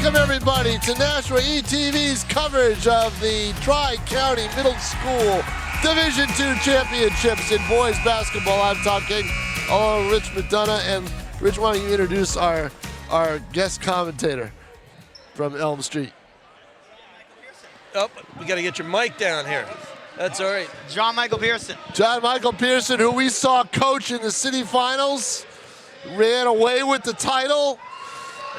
Welcome, everybody, to Nashua ETV's coverage of the Tri-County Middle School Division II Championships in boys basketball. I'm Tom King, along with Rich McDonough. And Rich, why don't you introduce our guest commentator from Elm Street? Oh, we got to get your mic down here. That's all right. John Michael Pearson. John Michael Pearson, who we saw coach in the city finals, ran away with the title.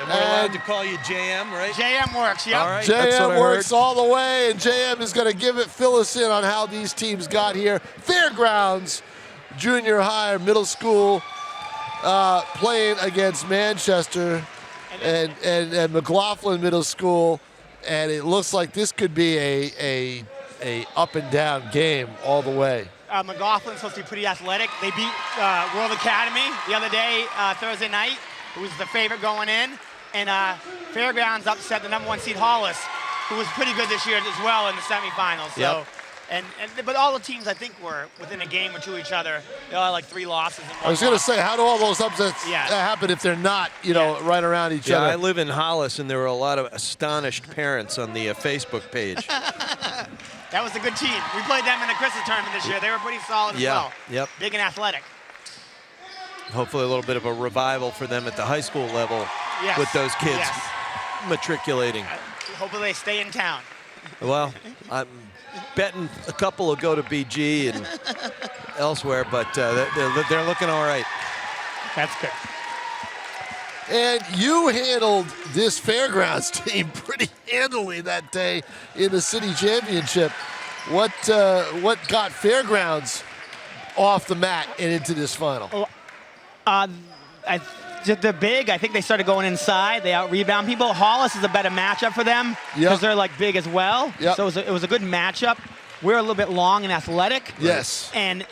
And we're allowed to call you JM, right? JM works, yep. All right, JM works all the way, and JM is going to fill us in on how these teams got here. Fairgrounds, junior high, middle school, playing against Manchester and McLaughlin Middle School, and it looks like this could be a up and down game all the way. McLaughlin's supposed to be pretty athletic. They beat World Academy the other day, Thursday night, who was the favorite going in. And Fairgrounds upset the #1 seed Hollis, who was pretty good this year as well in the semifinals. So, but all the teams I think were within a game or two of each other. They all had like 3 losses. And 1 I was going to loss. say, how do all those upsets happen if they're not, right around each other? I live in Hollis, and there were a lot of astonished parents on the Facebook page. That was a good team. We played them in the Christmas tournament this year. They were pretty solid as well. Yep. Big and athletic. Hopefully a little bit of a revival for them at the high school level with those kids matriculating. Hopefully they stay in town. Well, I'm betting a couple will go to BG and elsewhere, but they're looking all right. That's good. And you handled this Fairgrounds team pretty handily that day in the city championship. What got Fairgrounds off the mat and into this final? They're big. I think they started going inside. They out-rebound people. Hollis is a better matchup for them because they're like big as well. Yep. So it was a good matchup. We're a little bit long and athletic. Yes. And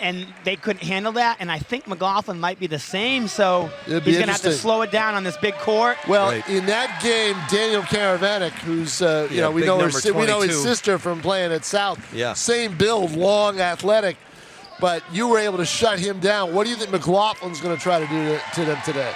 they couldn't handle that. And I think McLaughlin might be the same. So he's going to have to slow it down on this big court. Well, in that game, Daniel Karavanek, who's we know his sister from playing at South. Yeah. Same build, long, athletic. But you were able to shut him down. What do you think McLaughlin's going to try to do to them today?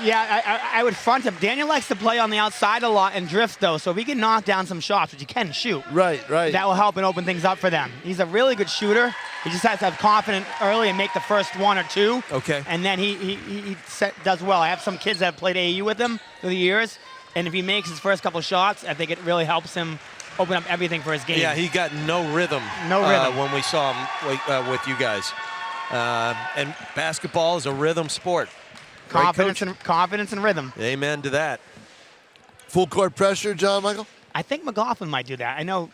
Yeah, I would front him. Daniel likes to play on the outside a lot and drift, though. So if he can knock down some shots, which he can shoot, right, that will help and open things up for them. He's a really good shooter. He just has to have confidence early and make the first 1 or 2. Okay. And then he does well. I have some kids that have played AAU with him through the years, and if he makes his first couple shots, I think it really helps him open up everything for his game. Yeah, he got no rhythm. When we saw him with you guys. And basketball is a rhythm sport. Confidence and rhythm. Amen to that. Full court pressure, John Michael? I think McLaughlin might do that. I know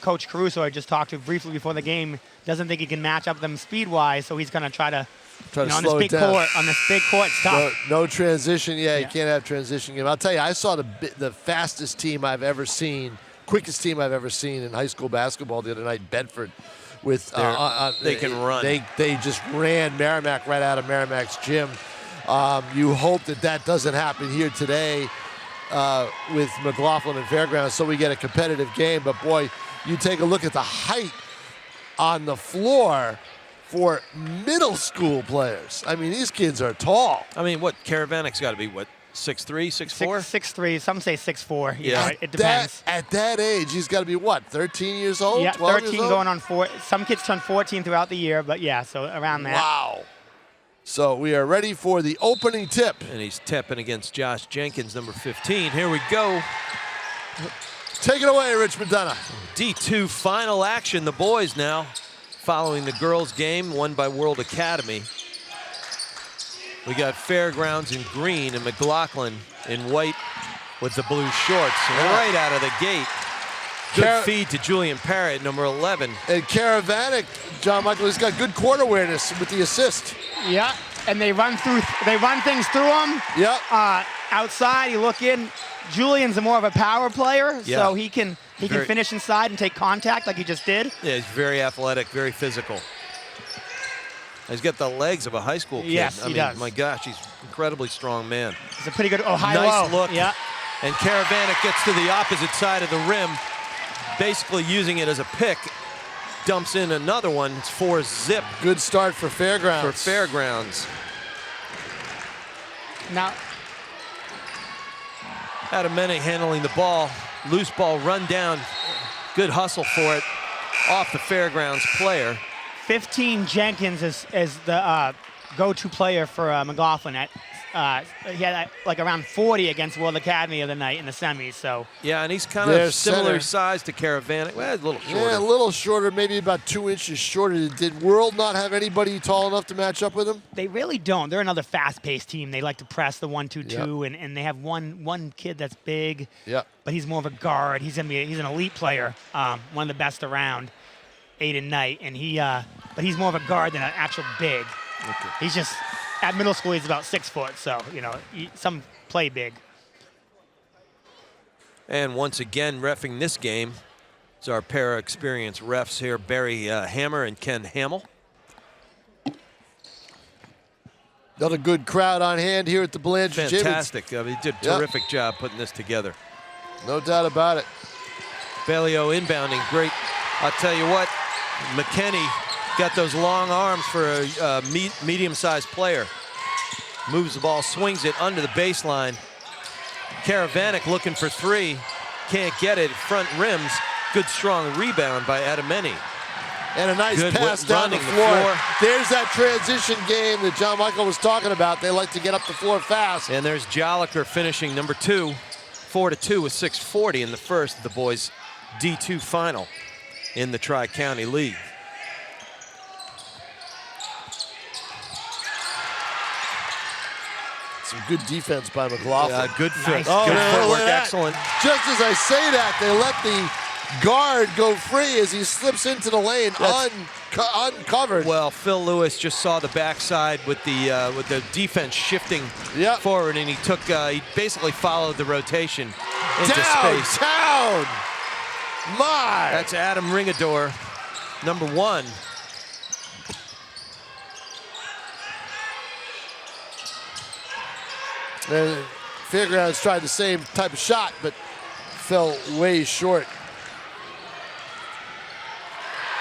Coach Caruso I just talked to briefly before the game doesn't think he can match up them speed-wise, so he's going to try to slow it down. On this big court, it's tough. No transition. Yeah, you can't have transition game. I'll tell you, I saw the fastest team I've ever seen, quickest team I've ever seen in high school basketball the other night, Bedford. With they can run. They just ran Merrimack right out of Merrimack's gym. You hope that doesn't happen here today with McLaughlin and Fairgrounds, so we get a competitive game. But boy, you take a look at the height on the floor for middle school players. I mean, these kids are tall. I mean, Karavanek's got to be 6'3", 6'4"? 6'3", some say 6'4". Yeah. It depends. At that age, he's got to be 13 years old? Yeah, 12 13 years old? going on 4. Some kids turn 14 throughout the year, but yeah, so around that. Wow. So we are ready for the opening tip. And he's tipping against Josh Jenkins, number 15. Here we go. Take it away, Rich McDonough. D2 final action. The boys now following the girls' game, won by World Academy. We got Fairgrounds in green and McLaughlin in white with the blue shorts. And right out of the gate, good feed to Julian Parrott, number 11. And Karavanek, John Michael, has got good court awareness with the assist. Yeah, and they run things through him. Yep. Outside, you look in. Julian's more of a power player, so he can finish inside and take contact like he just did. Yeah, he's very athletic, very physical. He's got the legs of a high school kid. Yes, he does. My gosh, he's an incredibly strong man. He's a pretty good high nice low. look. Yeah. And Karavanek gets to the opposite side of the rim, basically using it as a pick. Dumps in another one. It's 4-zip. Good start for Fairgrounds. Now, Adamene handling the ball. Loose ball run down. Good hustle for it off the Fairgrounds player. 15 Jenkins is the go-to player for McLaughlin. He had like around 40 against World Academy the other night in the semis. So yeah, and he's kind of similar size to Caravanic. Well, a little shorter. Yeah, a little shorter, maybe about 2 inches shorter. Did World not have anybody tall enough to match up with him? they really don't. They're another fast-paced team. They like to press the 1-2-2, and they have one kid that's big. Yeah. But he's more of a guard. He's an elite player, one of the best around, Aiden Knight, and but he's more of a guard than an actual big. Okay. He's just at middle school. He's about 6 foot, so some play big. And once again, reffing this game is our pair of experienced refs here, Barry Hammer and Ken Hamill. Another good crowd on hand here at the Blanchard Gym. Fantastic. He did a terrific job putting this together. No doubt about it. Balio inbounding, great. I'll tell you what, McKinney got those long arms for a medium-sized player. Moves the ball, swings it under the baseline. Caravanic looking for three. Can't get it. Front rims. Good, strong rebound by Adamene. And a nice Good pass down the floor. There's that transition game that John Michael was talking about. They like to get up the floor fast. And there's Joliker finishing number 2, 4-2 with 6:40 in the first of the boys' D2 final in the Tri-County League. Some good defense by McLaughlin. Good fit. Nice. Good footwork, that. excellent. Just as I say that, they let the guard go free as he slips into the lane uncovered. Well, Phil Lewis just saw the backside with the defense shifting forward, and he basically followed the rotation into space. Down! My! That's Adam Ringador, number 1. And Fairgrounds tried the same type of shot, but fell way short.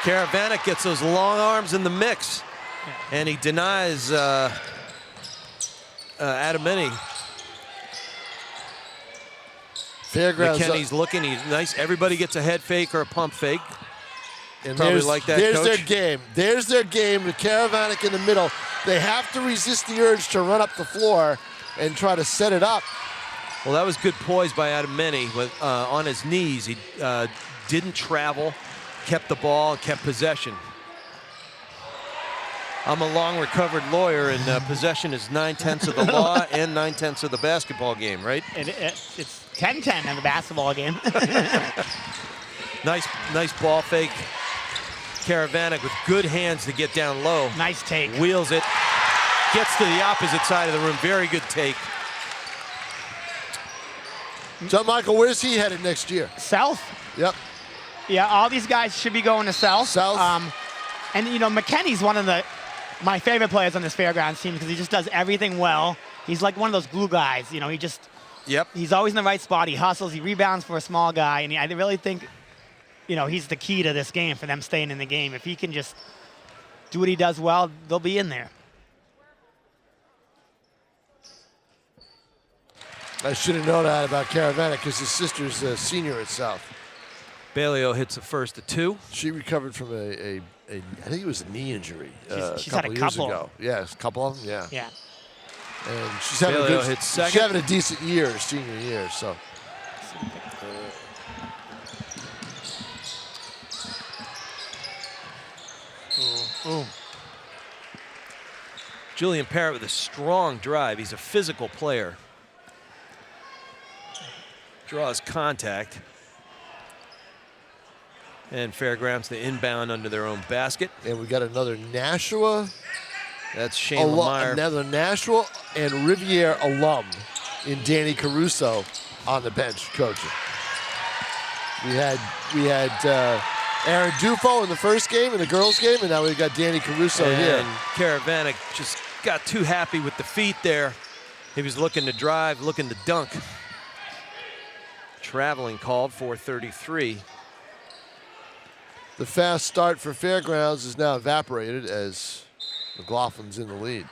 Caravanic gets those long arms in the mix, and he denies Adamene. Fairgrounds. McKinney's looking. He's nice. Everybody gets a head fake or a pump fake. And probably like that, there's Coach. their game. There's their game. The Caravanic in the middle. They have to resist the urge to run up the floor and try to set it up. Well, that was good poise by Adamene with on his knees. He didn't travel, kept the ball, kept possession. I'm a long recovered lawyer, and possession is 9/10 of the law and 9/10 of the basketball game, right? It's 10-10 in the basketball game. Nice ball fake. Caravanic with good hands to get down low. Nice take. Wheels it. Gets to the opposite side of the room. Very good take. John Michael, where's he headed next year? South. Yep. Yeah, all these guys should be going to South. South. And McKinney's one of my favorite players on this Fairgrounds team because he just does everything well. He's like one of those glue guys. He's always in the right spot. He hustles. He rebounds for a small guy, and I really think, he's the key to this game for them staying in the game. If he can just do what he does well, they'll be in there. I should have known that about Caravanic because his sister's a senior at South. Balio hits the first of 2. She recovered from I think it was a knee injury She's a had couple a years couple. ago. Yeah, a couple of them, yeah. Yeah. And she's having a decent year, senior year, so. Julian Parrott with a strong drive. He's a physical player. Draws contact. And Fairgrounds the inbound under their own basket. And we got another Nashua. That's Shane Lemire. Another Nashua and Riviere alum in Danny Caruso on the bench coaching. We had Aaron Dufo in the first game, in the girls' game, and now we've got Danny Caruso here. And Caravanic just got too happy with the feet there. He was looking to drive, looking to dunk. Traveling called, 4:33. The fast start for Fairgrounds is now evaporated as McLaughlin's in the lead.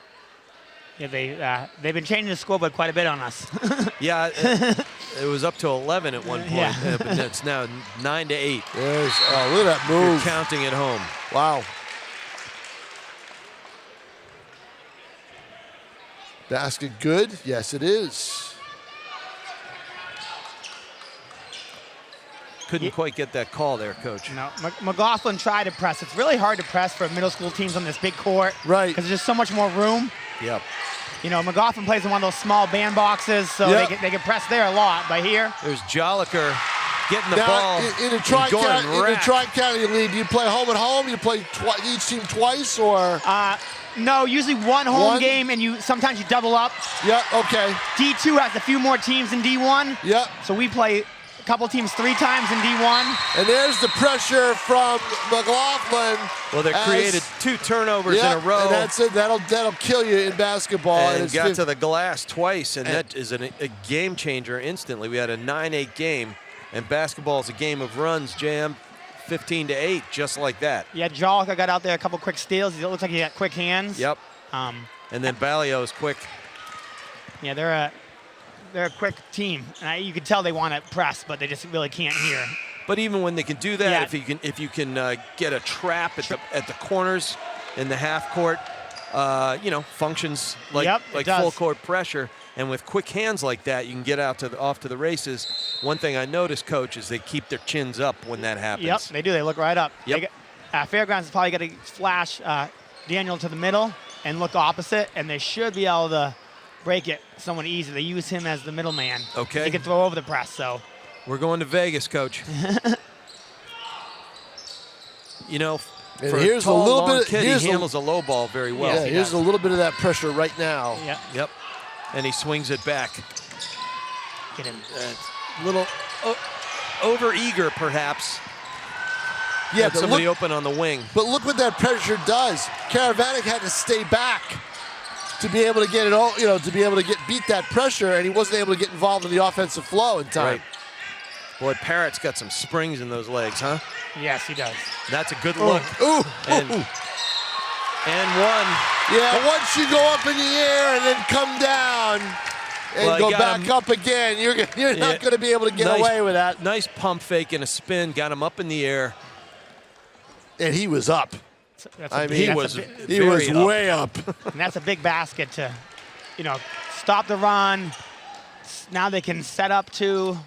Yeah, they've been changing the scoreboard quite a bit on us. Yeah, It was up to 11 at one point. Yeah. But it's now 9-8. There's, oh, look at that You're move. counting at home. Wow. Basket good? Yes, it is. Couldn't quite get that call there, Coach. No, McLaughlin tried to press. It's really hard to press for middle school teams on this big court. Right. Because there's just so much more room. Yep. You know, McLaughlin plays in one of those small bandboxes, so Yep. they can press there a lot. But here, There's Joliker getting the Now, ball. in the and going rack. Tri-County League, do you play home and home? You play each team twice, or? no, usually one home One? game, and sometimes you double up. Yeah, okay. D2 has a few more teams than D1. Yeah. So we play a couple teams 3 times in D1. And there's the pressure from McLaughlin. Well, they created 2 turnovers in a row. And that's it. That'll kill you in basketball. And it's got to the glass twice, and that is a game changer instantly. We had a 9-8 game, and basketball is a game of runs, Jam, 15-8, just like that. Yeah, Jolica got out there a couple quick steals. It looks like he got quick hands. Yep. And then Balio is quick. Yeah, they're a quick team. You can tell they want to press, but they just really can't here. But even when they can do that, Yeah. if you can get a trap at the corners in the half court, functions like full court pressure. And with quick hands like that, you can get off to the races. One thing I noticed, Coach, is they keep their chins up when that happens. Yep, they do. They look right up. Yep. Fairgrounds is probably going to flash Daniel to the middle and look opposite, and they should be able to break it somewhat easy. They use him as the middleman. Okay. He can throw over the press, so. We're going to Vegas, Coach. And for here's a tall, a little long bit. kid, he handles a low ball very well. Yeah, here's a little bit of that pressure right now. Yep. And he swings it back. Get him. A little over-eager, perhaps. Yeah, Had but somebody look, open on the wing. but look what that pressure does. Karavanic had to stay back to be able to get it all, to be able to beat that pressure, and he wasn't able to get involved in the offensive flow in time. Right. Boy, Parrott's got some springs in those legs, huh? Yes, he does. That's a good look. Ooh. And one. Yeah, once you go up in the air and then come down and go back up again, you're not going to be able to get away with that. Nice pump fake and a spin, got him up in the air. And he was up. He was way up. And that's a big basket to, stop the run. Now they can set up to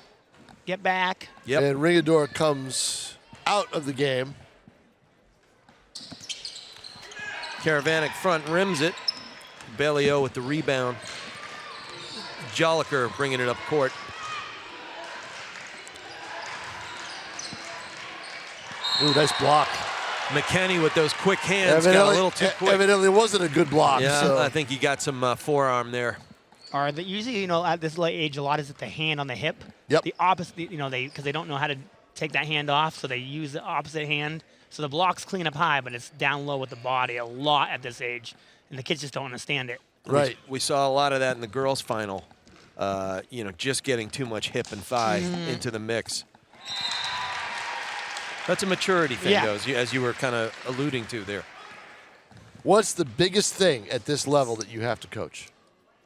get back. Yep. And Rigador comes out of the game. Karavanic front rims it. Balio with the rebound. Joliker bringing it up court. Ooh, nice block. McKenney with those quick hands got a little too quick. Evidently wasn't a good block. Yeah, so. I think he got some forearm there. Or usually, at this late age, a lot is at the hand on the hip. Yep. The opposite, because they don't know how to take that hand off, so they use the opposite hand. So the block's clean up high, but it's down low with the body a lot at this age, and the kids just don't understand it. Right. We saw a lot of that in the girls' final. Just getting too much hip and thigh into the mix. That's a maturity thing, though, as you were kind of alluding to there. What's the biggest thing at this level that you have to coach,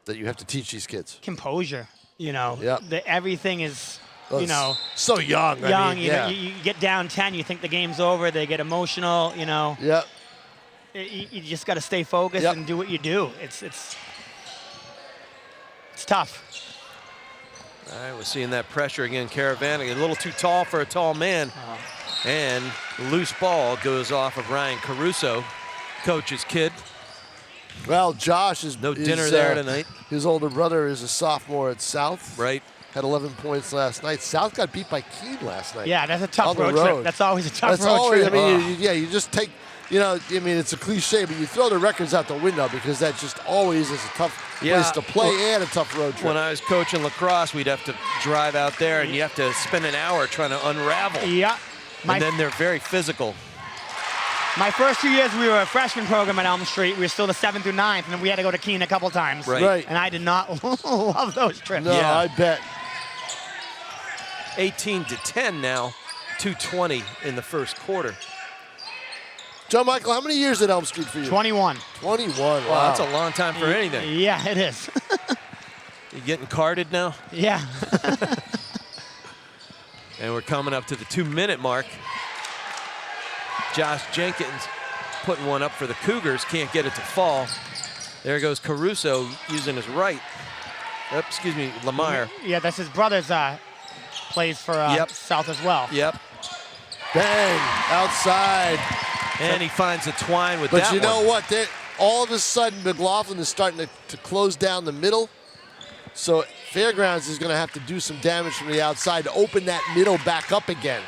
that you have to teach these kids? Composure. Yep. Everything is, so young. young. I mean, You get down 10, you think the game's over. They get emotional. Yep. You just got to stay focused and do what you do. It's tough. All right, we're seeing that pressure again. Karavanic, a little too tall for a tall man. And loose ball goes off of Ryan Caruso, coach's kid. Well, Josh is no dinner there tonight. His older brother is a sophomore at South. Right. Had 11 points last night. South got beat by Keene last night. Yeah, that's a tough road trip. That's always a tough road trip. You just take, it's a cliche, but you throw the records out the window because that just always is a tough place to play and a tough road trip. When I was coaching lacrosse, we'd have to drive out there, and you have to spend an hour trying to unravel. Yeah. And then they're very physical. My first 2 years, we were a freshman program at Elm Street. We were still the 7th through 9th, and then we had to go to Keene a couple times. Right. And I did not love those trips. No, I bet. 18-10 now, 2:20 in the first quarter. John Michael, how many years at Elm Street for you? 21. 21, Wow, wow. that's a long time for anything. Yeah, it is. You getting carded now? Yeah. And we're coming up to the 2-minute mark. Josh Jenkins putting one up for the Cougars, can't get it to fall. There goes Caruso using his right. Excuse me, Lemire. Yeah, that's his brother's plays for South as well. Yep. Bang, outside. And he finds a twine with that But you know one. what? All of a sudden, McLaughlin is starting to close down the middle. So Fairgrounds is going to have to do some damage from the outside to open that middle back up again.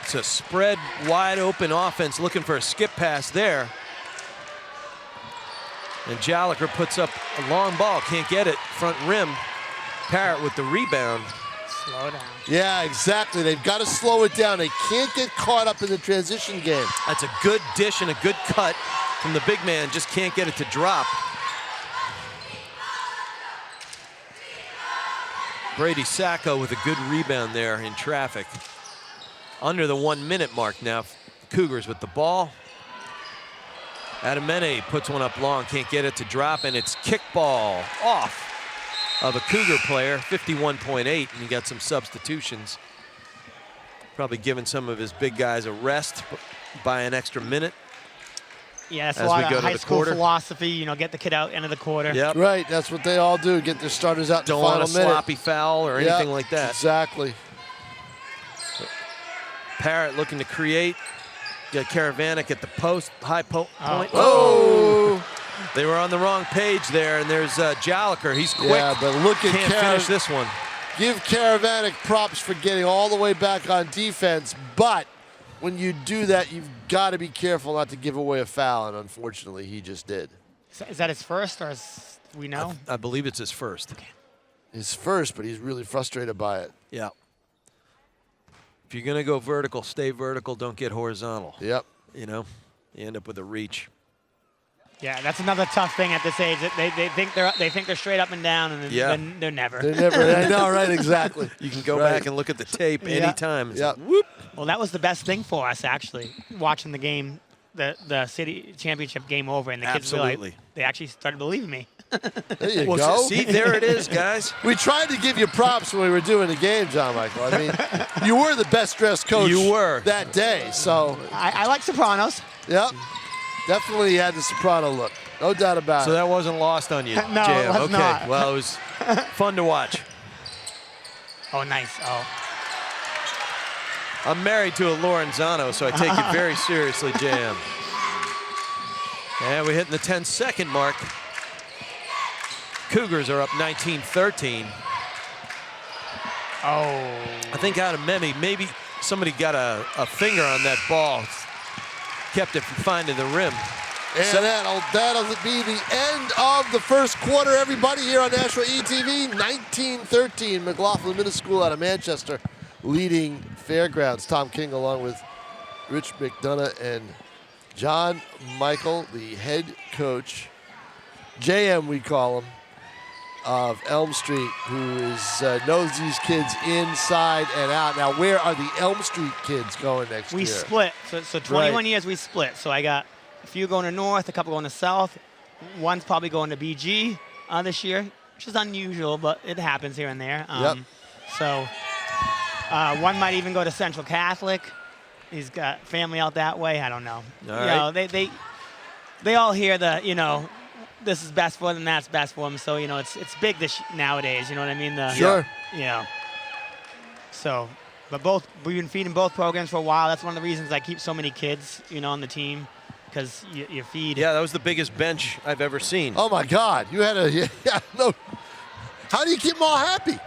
It's a spread, wide open offense looking for a skip pass there. And Jaliker puts up a long ball, can't get it, front rim. Parrott with the rebound. Slow down. Yeah, exactly. They've got to slow it down. They can't get caught up in the transition game. That's a good dish and a good cut from the big man, just can't get it to drop. Brady Sacco with a good rebound there in traffic. Under the 1-minute mark now. Cougars with the ball. Adamene puts one up long, can't get it to drop, and it's kickball off of a Cougar player, 51.8, and he got some substitutions. Probably giving some of his big guys a rest by an extra minute. Yeah, that's a lot of high school philosophy, you know, get the kid out end of the quarter. Yep. Right, that's what they all do, get their starters out in the Don't want final a minute. sloppy foul or anything like that. Exactly. Parrott looking to create. Got Karavanek at the post, high point. Oh! They were on the wrong page there, and there's Jaliker. He's quick. Yeah, but look at Can't finish this one. Give Karavanek props for getting all the way back on defense, but when you do that, you've got to be careful not to give away a foul, and unfortunately, he just did. Is that his first, or do we know? I believe it's his first. Okay. His first, but he's really frustrated by it. Yeah. If you're going to go vertical, stay vertical. Don't get horizontal. Yep. You know, you end up with a reach. Yeah, that's another tough thing at this age. They think they're straight up and down, and then they're never. They're never. I know, right? Exactly. You can go back and look at the tape anytime. Yeah. Whoop. Well, that was the best thing for us, actually, watching the game, the city championship game over, and the kids realized they actually started believing me. There you Well, go. see, there it is, guys. We tried to give you props when we were doing the game, John Michael. I mean, you were the best dressed coach that day. So I like Sopranos. Yep. Definitely had the soprano look. No doubt about it. So that wasn't lost on you, No, JM. it was Okay, not. well, it was fun to watch. Oh, nice. Oh. I'm married to a Lorenzano, so I take it very seriously, JM. And we're hitting the 10-second mark. Cougars are up 19-13. Oh. I think out of Memi, maybe somebody got a finger on that ball. Kept it from finding the rim. And that'll be the end of the first quarter, everybody, here on Nashua ETV. 19-13, McLaughlin Middle School out of Manchester leading Fairgrounds. Tom King along with Rich McDonough and John Michael, the head coach, JM we call him, of Elm Street, who knows these kids inside and out. Now, where are the Elm Street kids going next year? We split. So 21 years we split. So I got a few going to North, a couple going to South. One's probably going to BG this year, which is unusual, but it happens here and there. Yep. So one might even go to Central Catholic. He's got family out that way. I don't know. All right. Know, they all hear the, you know, this is best for them, that's best for them. So, you know, it's big nowadays, you know what I mean? Sure. You know. So, but we've been feeding both programs for a while. That's one of the reasons I keep so many kids, you know, on the team, because you feed. Yeah, that was the biggest bench I've ever seen. Oh, my God. You had no. How do you keep them all happy?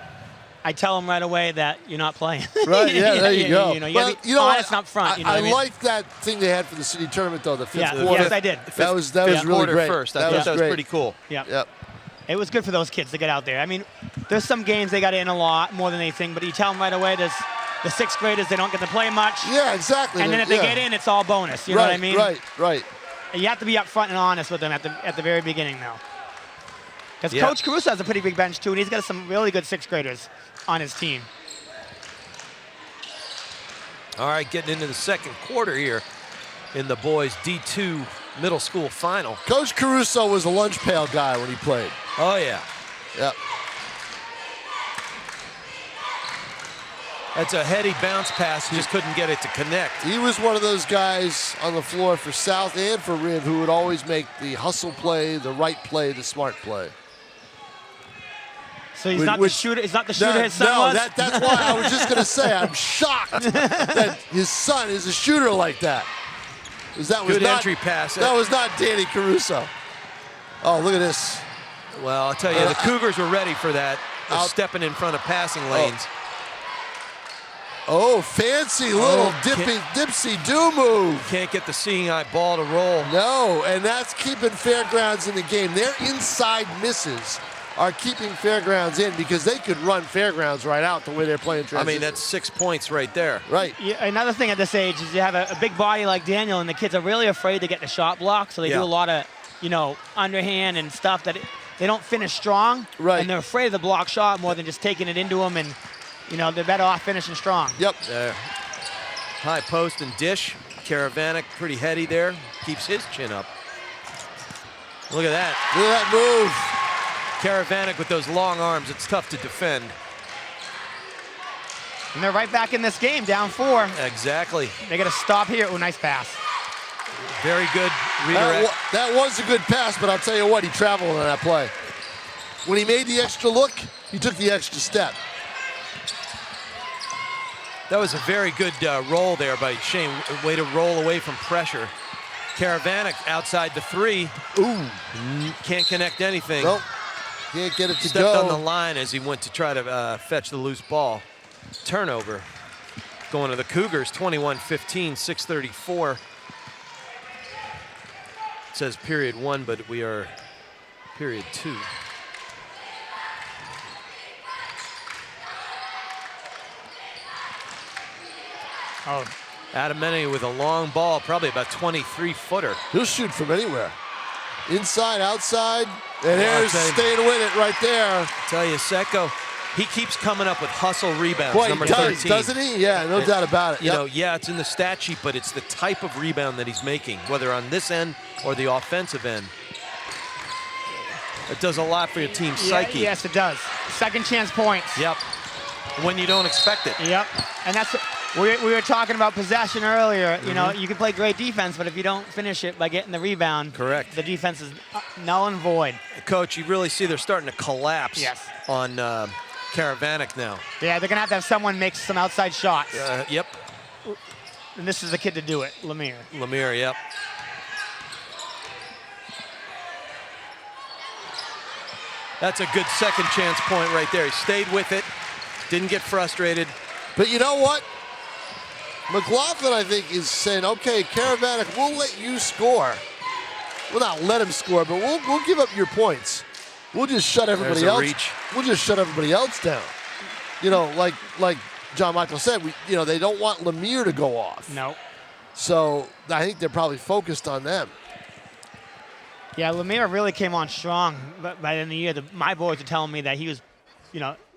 I tell them right away that you're not playing. Right, yeah, there you go. You know, you gotta be honest up front. You know I what I mean? like that thing they had for the city tournament, though, the fifth quarter. Yes, I did. That was really great. First. I that thought was that was great. pretty cool. Yep. It was good for those kids to get out there. I mean, there's some games they got in a lot more than anything, but you tell them right away, there's the sixth graders, they don't get to play much. Yeah, exactly. And then if they get in, it's all bonus. You know what I mean? Right. You have to be upfront and honest with them at the very beginning now. Because Yeah. Coach Caruso has a pretty big bench, too, and he's got some really good sixth graders on his team. All right, getting into the second quarter here in the boys' D2 middle school final. Coach Caruso was a lunch pail guy when he played. Oh, yeah. Yep. That's a heady bounce pass. Just couldn't get it to connect. He was one of those guys on the floor for South and for Riv who would always make the hustle play, the right play, the smart play. So he's not the shooter. He's not the shooter his son was. That's why I was just going to say I'm shocked that his son is a shooter like that. That was Good not, entry pass. That was not Danny Caruso. Oh, look at this. Well, I'll tell you, the Cougars were ready for that. They're stepping in front of passing lanes. Oh, fancy little dipsy-do move. Can't get the seeing eye ball to roll. No, and that's keeping Fairgrounds in the game. Their inside misses are keeping Fairgrounds in because they could run Fairgrounds right out the way they're playing transition. I mean, that's 6 points right there. Right. Yeah, another thing at this age is you have a big body like Daniel, and the kids are really afraid to get the shot block, so they do a lot of, underhand and stuff that they don't finish strong. Right. And they're afraid of the block shot more than just taking it into them, and, they're better off finishing strong. Yep. There. High post and dish. Karavanic pretty heady there. Keeps his chin up. Look at that. Look at that move. Karavanic with those long arms, it's tough to defend. And they're right back in this game, down 4. Exactly. They got to stop here. Oh, nice pass. Very good redirect. That was a good pass, but I'll tell you what, he traveled on that play. When he made the extra look, he took the extra step. That was a very good roll there by Shane. Way to roll away from pressure. Karavanic outside the 3. Ooh. Can't connect anything. Nope. Can't get it to Stepped go. on the line as he went to try to fetch the loose ball. Turnover. Going to the Cougars, 21-15, 6:34. It says period 1, but we are period 2. Oh. Adamene with a long ball, probably about 23-footer. He'll shoot from anywhere. Inside, outside, and there's staying with it right there. Tell you, Secco, he keeps coming up with hustle rebounds, Boy, number he does, 13. doesn't he? Yeah, no doubt about it. You know, yeah, it's in the stat sheet, but it's the type of rebound that he's making, whether on this end or the offensive end. It does a lot for your team's psyche. Yes, it does. Second chance points. Yep. When you don't expect it. Yep. And that's we were talking about possession earlier. You know, you can play great defense, but if you don't finish it by getting the rebound, correct, the defense is null and void. Coach, you really see they're starting to collapse on Karavanic now. Yeah, they're going to have someone make some outside shots. Yep. And this is the kid to do it, Lemire. Lemire, yep. That's a good second chance point right there. He stayed with it, didn't get frustrated. But you know what? McLaughlin, I think, is saying, okay, Karavanic, we'll let you score. We'll not let him score, but we'll give up your points. We'll just shut everybody else. Reach. We'll just shut everybody else down. You know, like John Michael said, they don't want Lemire to go off. No. So I think they're probably focused on them. Yeah, Lemire really came on strong by the end of the year. My boys are telling me that he was,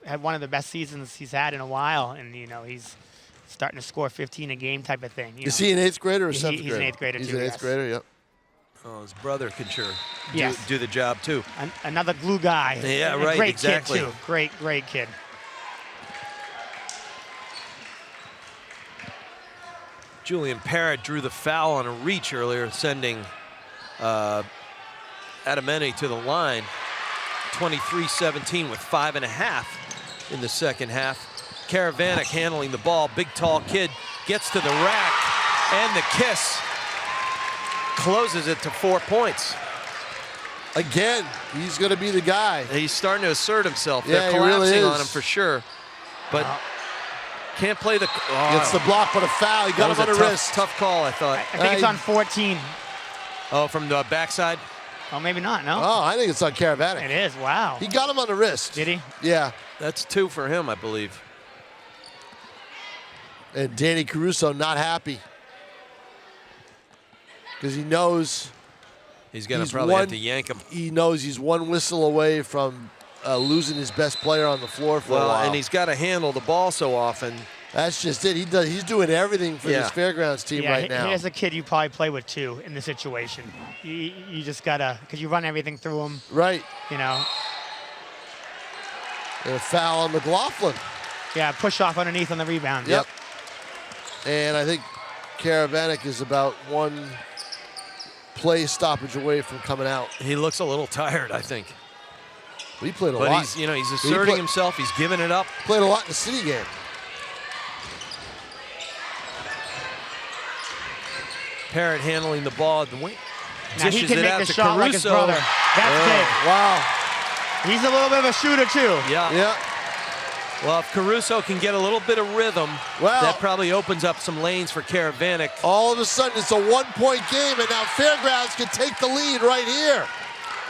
had one of the best seasons he's had in a while, and he's starting to score 15 a game type of thing. Is he an 8th grader or 7th grader? He's an 8th grader too. He's an 8th grader, yep. Oh, his brother can sure yes. do the job too. Another glue guy. Yeah, right. Great exactly. kid too. Great kid. Julian Parrott drew the foul on a reach earlier, sending Adamene to the line. 23-17 with 5.5 in the second half. Karavanic handling the ball. Big, tall kid gets to the rack, and the kiss closes it to 4 points. Again, he's going to be the guy. He's starting to assert himself. Yeah, They're collapsing he really is. on him for sure, but can't play the. Gets the block, but a foul. He got him on the wrist. Tough call, I thought. I think it's on 14. Oh, from the backside? Oh, maybe not, no? Oh, I think it's on Karavanic. It is, wow. He got him on the wrist. Did he? Yeah. That's 2 for him, I believe. And Danny Caruso not happy. Because he knows he's going to probably have to yank him. He knows he's one whistle away from losing his best player on the floor for a while. And he's got to handle the ball so often. That's just it. He's doing everything for this Fairgrounds team right now. Here's a kid you probably play with too in the situation. You just gotta, because you run everything through him. Right. You know. And a foul on McLaughlin. Yeah, push off underneath on the rebound. Yep. And I think Karavanek is about one play stoppage away from coming out. He looks a little tired, I think. He played a but lot. He's asserting himself. He's giving it up. Played a lot in the city game. Parrott handling the ball at the wing. Now he can make the shot Caruso. like his brother. That's big. Wow. He's a little bit of a shooter too. Yeah. Well, if Caruso can get a little bit of rhythm, that probably opens up some lanes for Karavanek. All of a sudden, it's a one-point game, and now Fairgrounds can take the lead right here.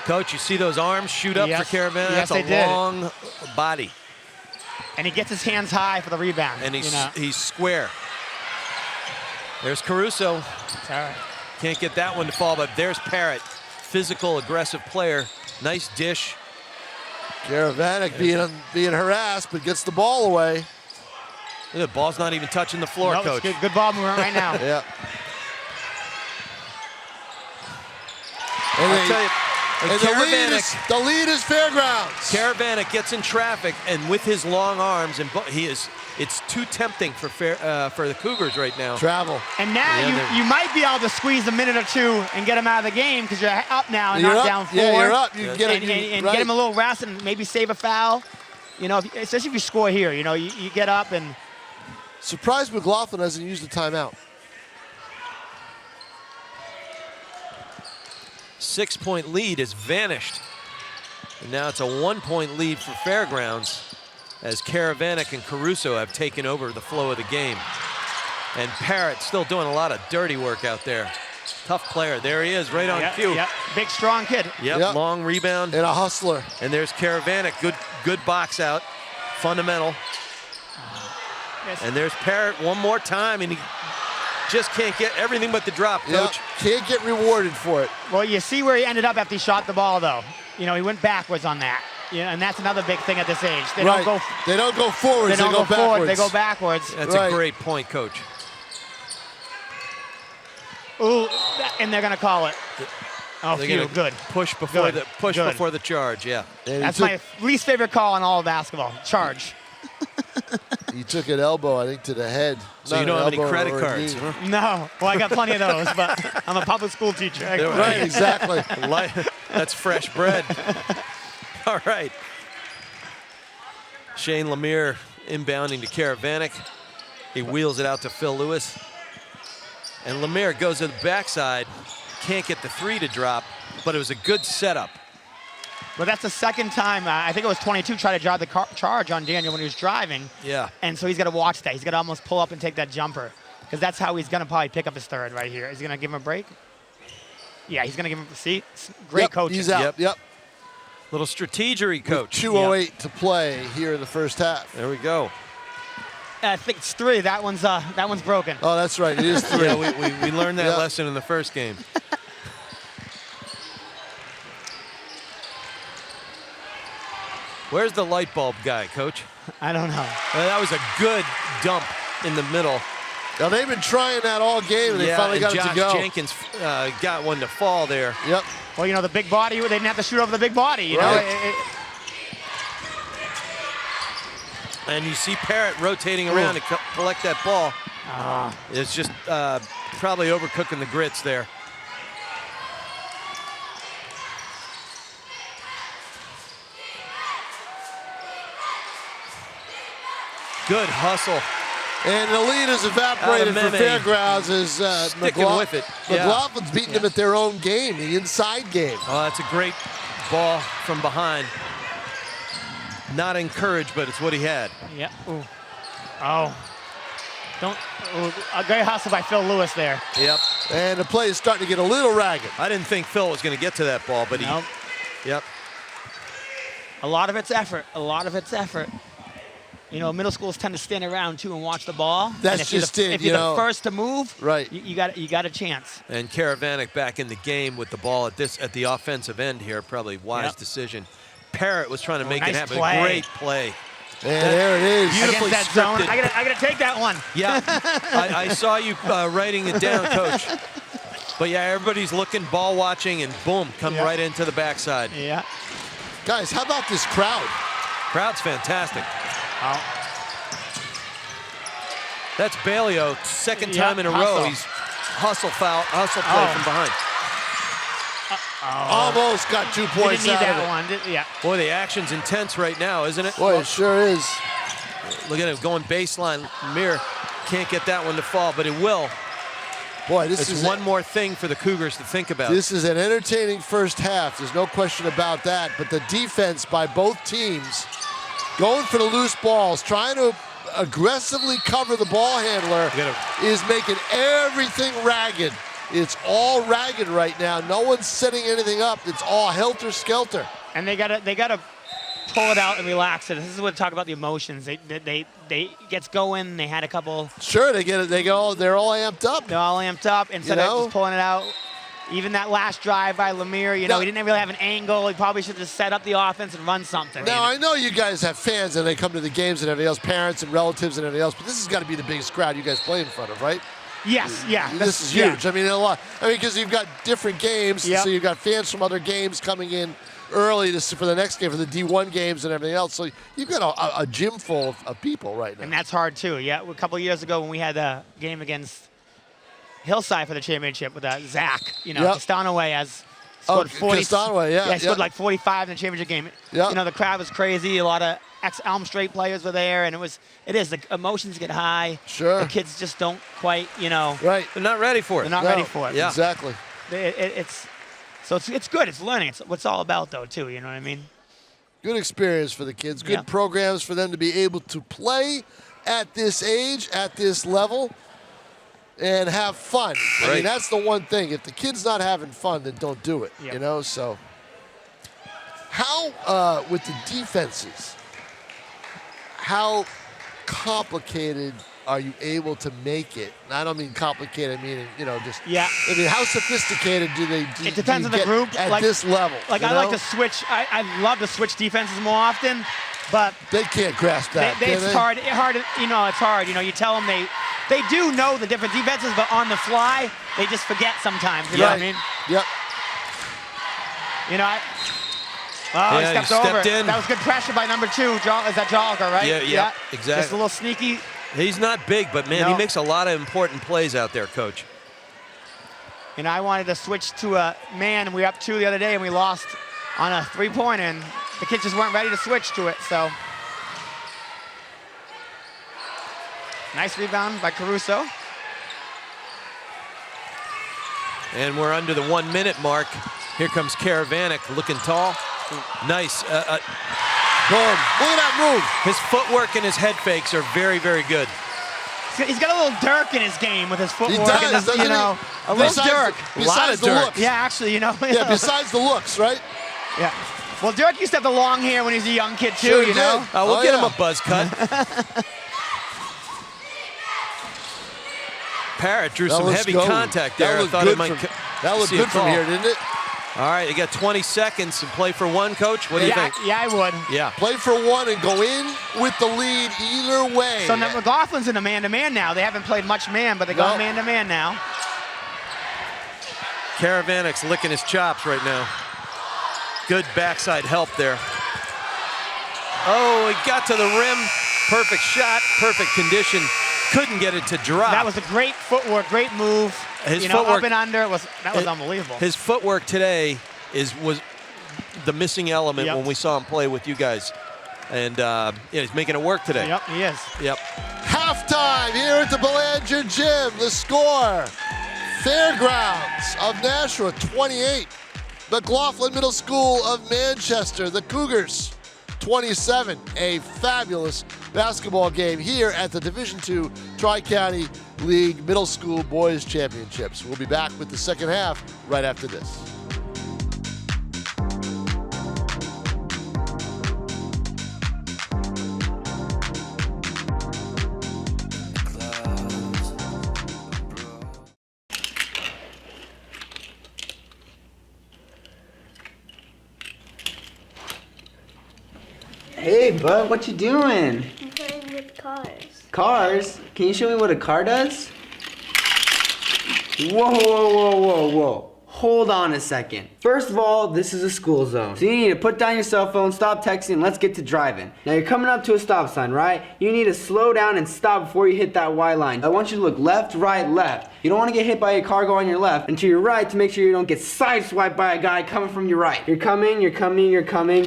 Coach, you see those arms shoot up for Karavanek? Yes, That's a long body. And he gets his hands high for the rebound. And he's square. There's Caruso. It's all right. Can't get that one to fall, but there's Parrott. Physical, aggressive player. Nice dish. Karavanek being harassed, but gets the ball away. The ball's not even touching the floor, Coach. Good ball movement right now. Yeah. And the lead is Fairgrounds. Karavanek gets in traffic, and with his long arms, and it's too tempting for the Cougars right now. Travel. And now you might be able to squeeze a minute or two and get him out of the game because you're up now and not down 4. Yeah, you're up. You can get and get him a little rest and maybe save a foul. You know, especially if you score here. You know, you get up and. Surprised McLaughlin hasn't used a timeout. 6-point lead has vanished. And now it's a 1-point lead for Fairgrounds as Karavanek and Caruso have taken over the flow of the game. And Parrott still doing a lot of dirty work out there. Tough player. There he is, right on cue. Yep. Big, strong kid. Yep, long rebound. And a hustler. And there's Karavanek. Good box out. Fundamental. Yes. And there's Parrott one more time, and he just can't get everything but the drop, Coach. Can't get rewarded for it. Well, you see where he ended up after he shot the ball, though. You know, he went backwards on that. You know, and that's another big thing at this age. They don't go forwards. They go backwards. They go backwards. That's a great point, Coach. Ooh, and they're going to call it. Oh, good. Push before before the charge. Yeah. That's my least favorite call in all of basketball. Charge. He took an elbow, I think, to the head. So you don't have any credit cards? Huh? No. Well, I got plenty of those, but I'm a public school teacher. Right, exactly. That's fresh bread. All right. Shane Lemire inbounding to Karavanek. He wheels it out to Phil Lewis. And Lemire goes to the backside. Can't get the 3 to drop, but it was a good setup. Well, that's the second time. I think it was 22 tried to drive the charge on Daniel when he was driving. Yeah. And so he's got to watch that. He's got to almost pull up and take that jumper because that's how he's going to probably pick up his 3rd right here. Is he going to give him a break? Yeah, he's going to give him a seat. Great coaching. He's out. Yep. Little strategery, Coach. 2:08 to play here in the first half. There we go. I think it's 3. That one's broken. Oh, that's right. It is 3. Yeah, we learned that lesson in the first game. Where's the light bulb guy, Coach? I don't know. That was a good dump in the middle. Now, they've been trying that all game, and they finally got it to go. Josh Jenkins got one to fall there. Yep. Well, you know, the big body, they didn't have to shoot over the big body, you know? And you see Parrott rotating around to collect that ball. It's just probably overcooking the grits there. Good hustle. And the lead is evaporated for Fairgrounds as McLaughlin's beating them at their own game, the inside game. Oh, that's a great ball from behind. Not encouraged, but it's what he had. Yeah. Ooh. Oh. A great hustle by Phil Lewis there. Yep. And the play is starting to get a little ragged. I didn't think Phil was going to get to that ball, but Yep. A lot of it's effort. You know, middle schools tend to stand around too and watch the ball. That's just it. If you're the first to move, right, you got a chance. And Karavanek back in the game with the ball at the offensive end here. Probably wise decision. Parrott was trying to make it happen. Play. Great play. And there it is. Beautifully Against that zone. scripted. I gotta take that one. Yeah, I saw you writing it down, Coach. But yeah, everybody's looking, ball watching, and boom, come right into the backside. Yeah. Guys, how about this crowd? Crowd's fantastic. Oh. That's Bailio, second time in a hustle. row. He's hustle play from behind. Almost got 2 points Didn't need out of that it. one. Yeah. Boy, the action's intense right now, isn't it? Boy, it sure is. Look at him going baseline. Mir can't get that one to fall, but it will. Boy, this It's is one more thing for the Cougars to think about. This is an entertaining first half. There's no question about that. But the defense by both teams going for the loose balls, trying to aggressively cover the ball handler, is making everything ragged. It's all ragged right now. No one's setting anything up. It's all helter-skelter. And they gotta pull it out and relax it. This is what talk about the emotions. They gets going. They had a couple. Sure, they get it. They're all amped up. They're all amped up instead of just pulling it out. Even that last drive by Lemire, he didn't really have an angle. He probably should just set up the offense and run something. Now, I know you guys have fans and they come to the games and everything else, parents and relatives and everything else, but this has got to be the biggest crowd you guys play in front of, right? Yes, yeah. This is huge. I mean, a lot. I mean, because you've got different games, so you've got fans from other games coming in early for the next game, for the D1 games and everything else. So you've got a gym full of people right now. And that's hard, too. Yeah, a couple of years ago when we had a game against Hillside for the championship with Zach, Castanaway has scored 40. Castanaway, he scored like 45 in the championship game. Yeah. The crowd was crazy. A lot of ex-Elm Straight players were there, and it is. The emotions get high. Sure. The kids just don't quite, Right. They're not ready for it. They're not ready for it. Yeah. Exactly. It's good. It's learning. It's what it's all about, though, too. You know what I mean? Good experience for the kids. Good programs for them to be able to play at this age, at this level, and have fun. Right. I mean, that's the one thing. If the kid's not having fun, then don't do it. Yep. So how with the defenses, how complicated are you able to make it? And I don't mean complicated, I mean, just. Yeah. I mean, how sophisticated do they It depends on the group. At this level? I like to switch. I love to switch defenses more often, but they can't grasp that. It's hard. It's hard. You tell them they do know the different defenses, but on the fly, they just forget sometimes. You know what I mean? Yep. He stepped in. That was good pressure by number 2. Is that Jolliker, right? Yeah, exactly. Just a little sneaky. He's not big, but, man, he makes a lot of important plays out there, Coach. I wanted to switch to a man, and we were up 2 the other day, and we lost on a three-pointer, and the kids just weren't ready to switch to it, so. Nice rebound by Caruso. And we're under the 1 minute mark. Here comes Karavanek looking tall. Nice. Boom. Look at that move. His footwork and his head fakes are very, very good. He's got a little Dirk in his game with his footwork. He does, and his, a little Dirk. Besides the looks. Yeah, actually, Yeah, besides the looks, right? Yeah. Well, Dirk used to have the long hair when he was a young kid, too, Sure you know? We'll get him a buzz cut. Parrott drew some heavy contact there. I thought it might. That looked good from here, didn't it? All right, you got 20 seconds to play for one, Coach. What do you think? Yeah, I would. Yeah. Play for one and go in with the lead either way. So now McLaughlin's in a man-to-man now. They haven't played much man, but they go man-to-man now. Karavanek's licking his chops right now. Good backside help there. Oh, he got to the rim. Perfect shot, perfect condition. Couldn't get it to drop. That was a great footwork, great move. His footwork, up and under, that was unbelievable. His footwork today was the missing element when we saw him play with you guys. And he's making it work today. Yep, he is. Yep. Halftime here at the Belanger Gym. The score, Fairgrounds of Nashua 28. McLaughlin Middle School of Manchester, the Cougars 27. A fabulous basketball game here at the Division II Tri-County League Middle School Boys Championships. We'll be back with the second half right after this. Hey, bud, what you doing? I'm playing with cars. Cars? Can you show me what a car does? Whoa, whoa, whoa, whoa, whoa. Hold on a second. First of all, this is a school zone. So you need to put down your cell phone, stop texting, and let's get to driving. Now you're coming up to a stop sign, right? You need to slow down and stop before you hit that Y line. I want you to look left, right, left. You don't want to get hit by a car going on your left and to your right to make sure you don't get sideswiped by a guy coming from your right. You're coming,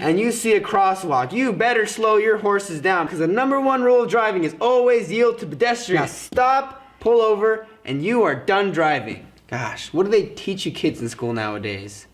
and you see a crosswalk. You better slow your horses down because the #1 rule of driving is always yield to pedestrians. Now stop, pull over, and you are done driving. Gosh, what do they teach you kids in school nowadays?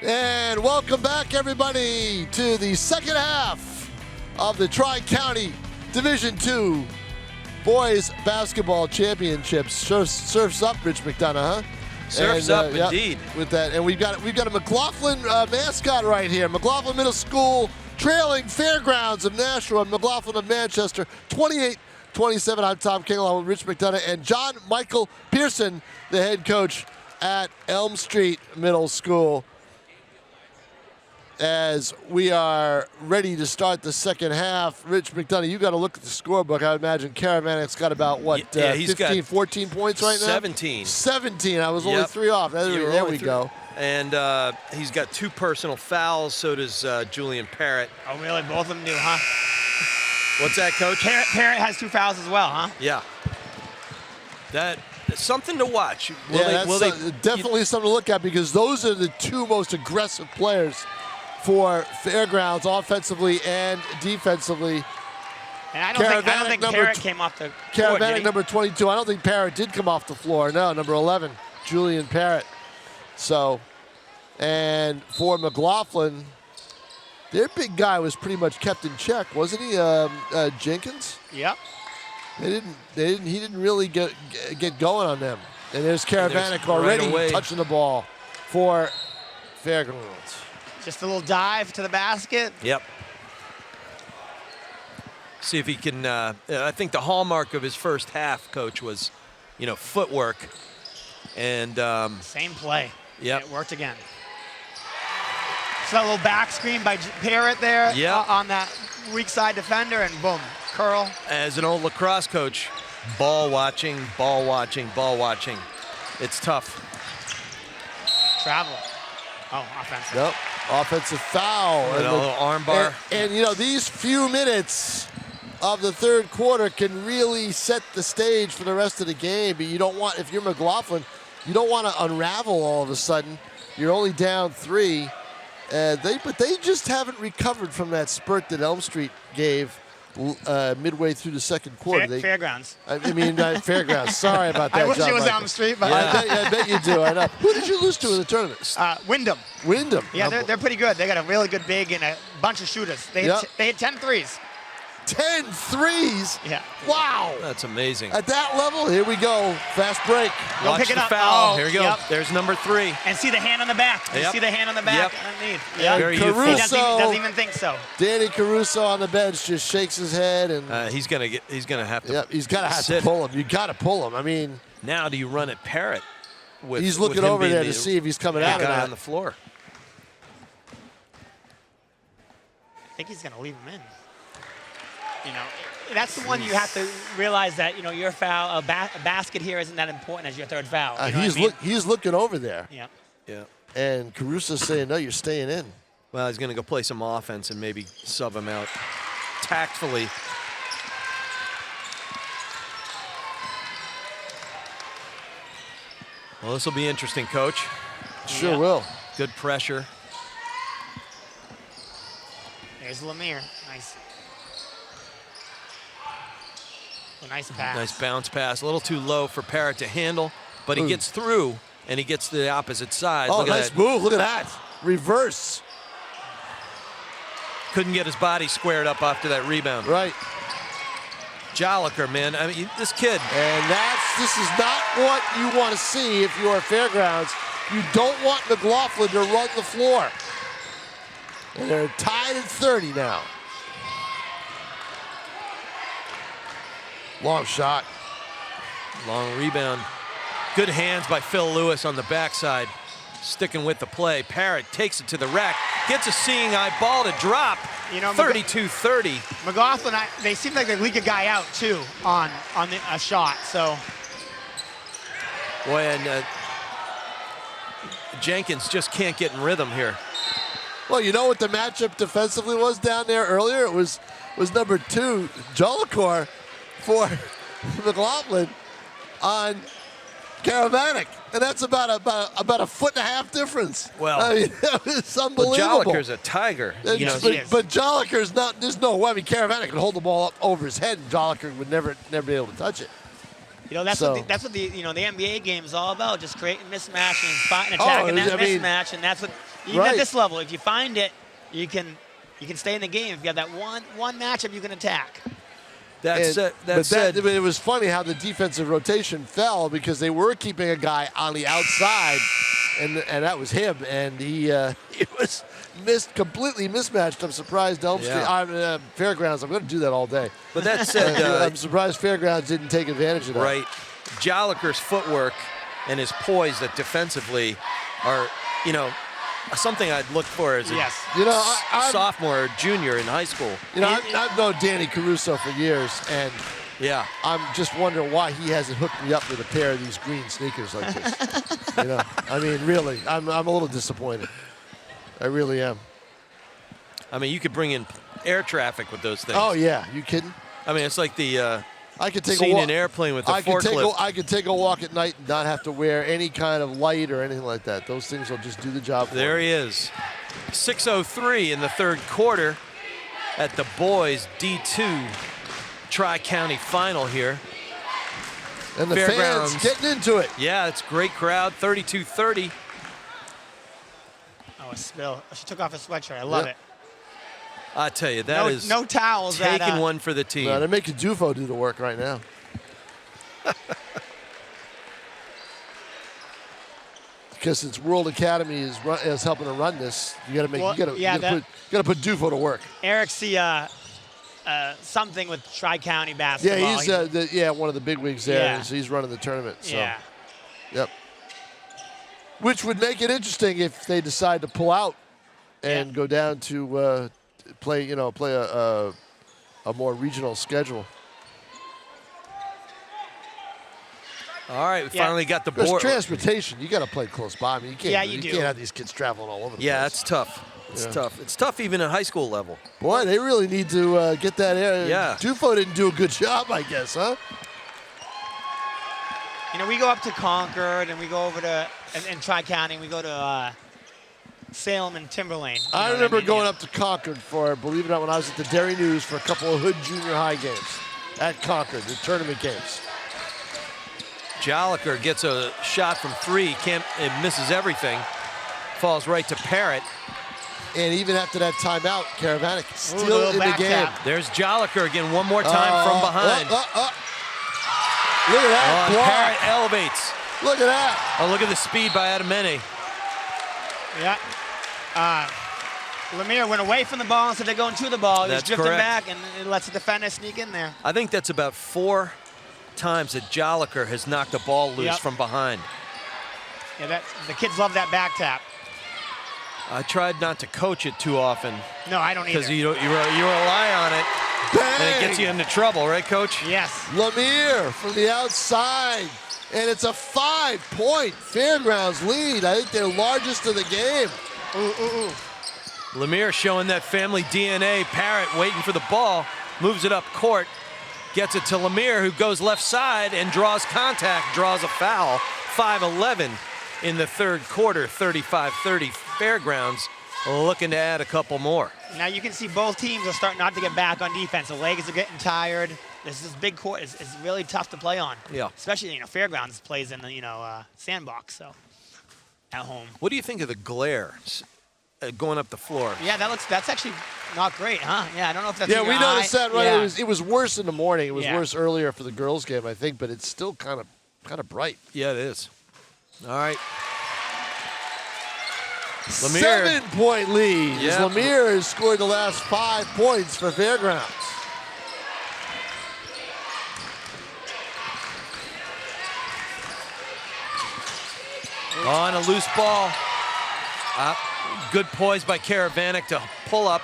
And welcome back, everybody, to the second half of the Tri-County Division II Boys Basketball Championships. Surfs up, Rich McDonough, huh? Surfs up, indeed. With that, and we've got a McLaughlin mascot right here. McLaughlin Middle School trailing Fairgrounds of Nashua, McLaughlin of Manchester, 28-27. I'm Tom King along with Rich McDonough and John Michael Pearson, the head coach at Elm Street Middle School. As we are ready to start the second half, Rich McDonough, you got to look at the scorebook. I would imagine Karavanic's got about, what, 15, 14 points right now? 17. 17. I was only 3 off. There we go. And he's got 2 personal fouls, so does Julian Parrott. Oh, really? Both of them do, huh? What's that, Coach? Parrott has 2 fouls as well, huh? Yeah. That's something to watch. Definitely something to look at because those are the 2 most aggressive players for Fairgrounds, offensively and defensively. And I don't think Parrott came off the floor, Karavanic, number 22. I don't think Parrott did come off the floor. No, number 11, Julian Parrott. So, and for McLaughlin, their big guy was pretty much kept in check, wasn't he? Jenkins. Yep. He didn't really get going on them. And there's Karavanic already touching the ball for Fairgrounds. Just a little dive to the basket. Yep. See if he can, I think the hallmark of his first half, Coach, was, footwork. And same play. Yep. It worked again. So that little back screen by Parrott there on that weak side defender, and boom, curl. As an old lacrosse coach, ball watching. It's tough. Travel. Oh, offensive. Nope. Offensive foul. And a little arm bar. And these few minutes of the third quarter can really set the stage for the rest of the game. But you don't want, if you're McLaughlin, you don't want to unravel all of a sudden. You're only down 3. But they just haven't recovered from that spurt that Elm Street gave midway through the second quarter. Fairgrounds. Fairgrounds. Sorry about that, I wish John it was Michael. Elm Street, but I bet you do. I know. Who did you lose to in the tournament? Wyndham. Wyndham. Yeah, they're pretty good. They got a really good big and a bunch of shooters. They had 10 threes. 10 threes? Yeah. Wow. That's amazing. At that level, here we go. Fast break. Don't Watch pick it the up. foul. Oh, Here we go. yep. There's number 3. And see the hand on the back. You see the hand on the back underneath. Yeah. Very He youthful. doesn't even think so. Danny Caruso on the bench just shakes his head and He's gonna have to. yep, he's got to pull him. You got to pull him. I mean, now do you run at Parrott? he's looking over there to see if he's coming out or guy not. on the floor. I think he's going to leave him in. That's the one you have to realize that, your foul, a basket here isn't that important as your third foul. He's looking over there. Yeah. Yeah. And Caruso's saying, no, you're staying in. Well, he's going to go play some offense and maybe sub him out tactfully. Well, this will be interesting, Coach. Sure will. Good pressure. There's Lemire. Nice. A nice pass. Nice bounce pass. A little too low for Parrott to handle, but he gets through and he gets to the opposite side. Oh, Look at nice that. move. Look at that. Reverse. Couldn't get his body squared up after that rebound. Right. Joliker, man. I mean, this kid. And this is not what you want to see if you're Fairgrounds. You don't want McLaughlin to run the floor. And they're tied at 30 now. Long shot. Long rebound. Good hands by Phil Lewis on the backside. Sticking with the play. Parrott takes it to the rack. Gets a seeing eye ball to drop. 32-30. McLaughlin, they seem like they leak a guy out too on a shot. So. Boy, and Jenkins just can't get in rhythm here. Well, you know what the matchup defensively was down there earlier? It was number 2, Jolicoeur, for McLaughlin on Karavanec. And that's about a foot and a half difference. Well, I mean, it's unbelievable. But Jolicoeur's a tiger. But Jolicoeur's not. There's no way. I mean, Karavanec could hold the ball up over his head, and Jolicoeur would never be able to touch it. That's what the NBA game is all about. Just creating mismatch and attacking that mismatch, and that's what even at this level, if you find it, you can stay in the game. If you have that one matchup, you can attack. But it was funny how the defensive rotation fell because they were keeping a guy on the outside, and that was him, and he was completely mismatched. I'm surprised Elm Street, Fairgrounds. I'm going to do that all day. But that said, I'm surprised Fairgrounds didn't take advantage of that. Right, Jolicoeur's footwork and his poise that defensively are, something I'd look for as a sophomore or junior in high school. I've known Danny Caruso for years, and I'm just wondering why he hasn't hooked me up with a pair of these green sneakers like this. I mean, really, I'm a little disappointed. I really am. I mean, you could bring in air traffic with those things. Oh yeah, you kidding? I mean, it's like the I could take scene a walk. in Airplane with the forklift. I could take a walk at night and not have to wear any kind of light or anything like that. Those things will just do the job for There me. he is. 6:03 in the third quarter at the boys D2 Tri-County final here. And the Fairgrounds fans getting into it. Yeah, it's a great crowd. 32-30. Oh, a spill. She took off a sweatshirt. I love it. I tell you, that is no towels. Taking one for the team. No, they're making Dufo do the work right now. Because since World Academy is helping to run this, you got to put Dufo to work. Eric's something with Tri-County basketball. Yeah, he's one of the big wigs there. Yeah. So he's running the tournament. So. Yeah. Yep. Which would make it interesting if they decide to pull out and go down to play a more regional schedule. All right, we finally got the board. There's transportation. You got to play close by. I mean, you can't. you do. Can't have these kids traveling all over the place. Yeah, it's tough. It's tough. It's tough even at high school level. Boy, they really need to get that area. Yeah. Dufo didn't do a good job, I guess, huh? We go up to Concord and we go over to and Tri-County. And we go to Salem and Timberlane. I remember going up to Concord for, believe it or not, when I was at the Dairy News for a couple of Hood Junior High games at Concord, the tournament games. Jolicoeur gets a shot from 3, it misses everything, falls right to Parrott. And even after that timeout, Karavanec still in the game. There's Jolicoeur again, one more time from behind. Look at that block. Parrott elevates. Look at that. Oh, look at the speed by Adamene. Yeah. Lemire went away from the ball instead of going to the ball. He was drifting back, and it lets the defender sneak in there. I think that's about 4 times that Jolicoeur has knocked the ball loose from behind. Yeah, the kids love that back tap. I tried not to coach it too often. No, I don't either. Because you rely on it, and it gets you into trouble, right, Coach? Yes. Lemire from the outside, and it's a 5-point Fairgrounds lead. I think they're largest of the game. Lemire showing that family DNA. Parrott waiting for the ball, moves it up court, gets it to Lemire, who goes left side and draws contact, draws a foul. 5-11 in the third quarter, 35-30. Fairgrounds looking to add a couple more. Now you can see both teams are starting not to get back on defense. The legs are getting tired. This big court is really tough to play on. Yeah. Especially, Fairgrounds plays in the, sandbox, so. at home. What do you think of the glare going up the floor? Yeah, that's actually not great, huh? Yeah, I don't know if that's Yeah, in we your noticed eye. that, right? Yeah. It was worse in the morning. It was Yeah. worse earlier for the girls' game, I think, but it's still kind of bright. Yeah, it is. All right. Lemire. 7-point lead. Yeah. Lemire has scored the last 5 points for Fairgrounds. On a loose ball. Good poise by Karavanek to pull up,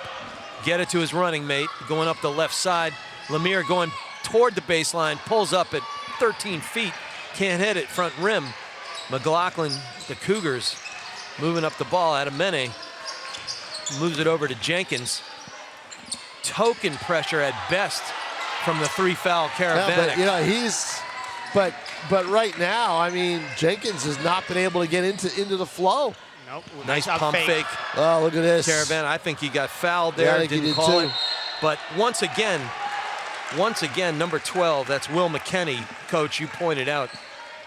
get it to his running mate, going up the left side. Lemire going toward the baseline, pulls up at 13 feet, can't hit it, front rim. McLaughlin, the Cougars, moving up the ball. Adamene moves it over to Jenkins. Token pressure at best from the 3-foul Karavanek. Yeah, but but right now, I mean, Jenkins has not been able to get into the flow. Nope. Nice up pump fake. Oh, look at this. Caravan, I think he got fouled Yeah, I there, think he didn't did call too. it. But once again, number 12, that's Will McKenney, coach, you pointed out,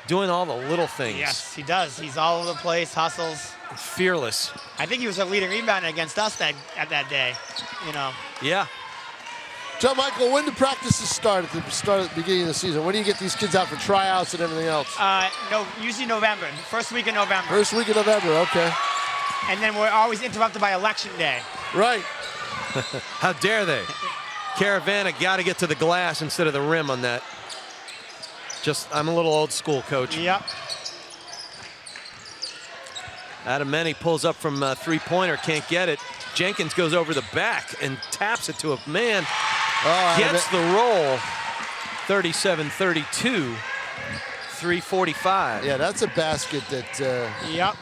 doing all the little things. Yes, he does. He's all over the place, hustles. Fearless. I think he was a leading rebounder against us at that day. You know. Yeah. John Michael, when do practices start at the beginning of the season? When do you get these kids out for tryouts and everything else? No, usually November, first week of November. First week of November, okay. And then we're always interrupted by election day. Right. How dare they? Caravana got to get to the glass instead of the rim on that. I'm a little old school, coach. Yep. Adamene pulls up from three-pointer, can't get it. Jenkins goes over the back and taps it to a man. Gets the roll. 37-32. 3:45. Yeah, that's a basket that Yep.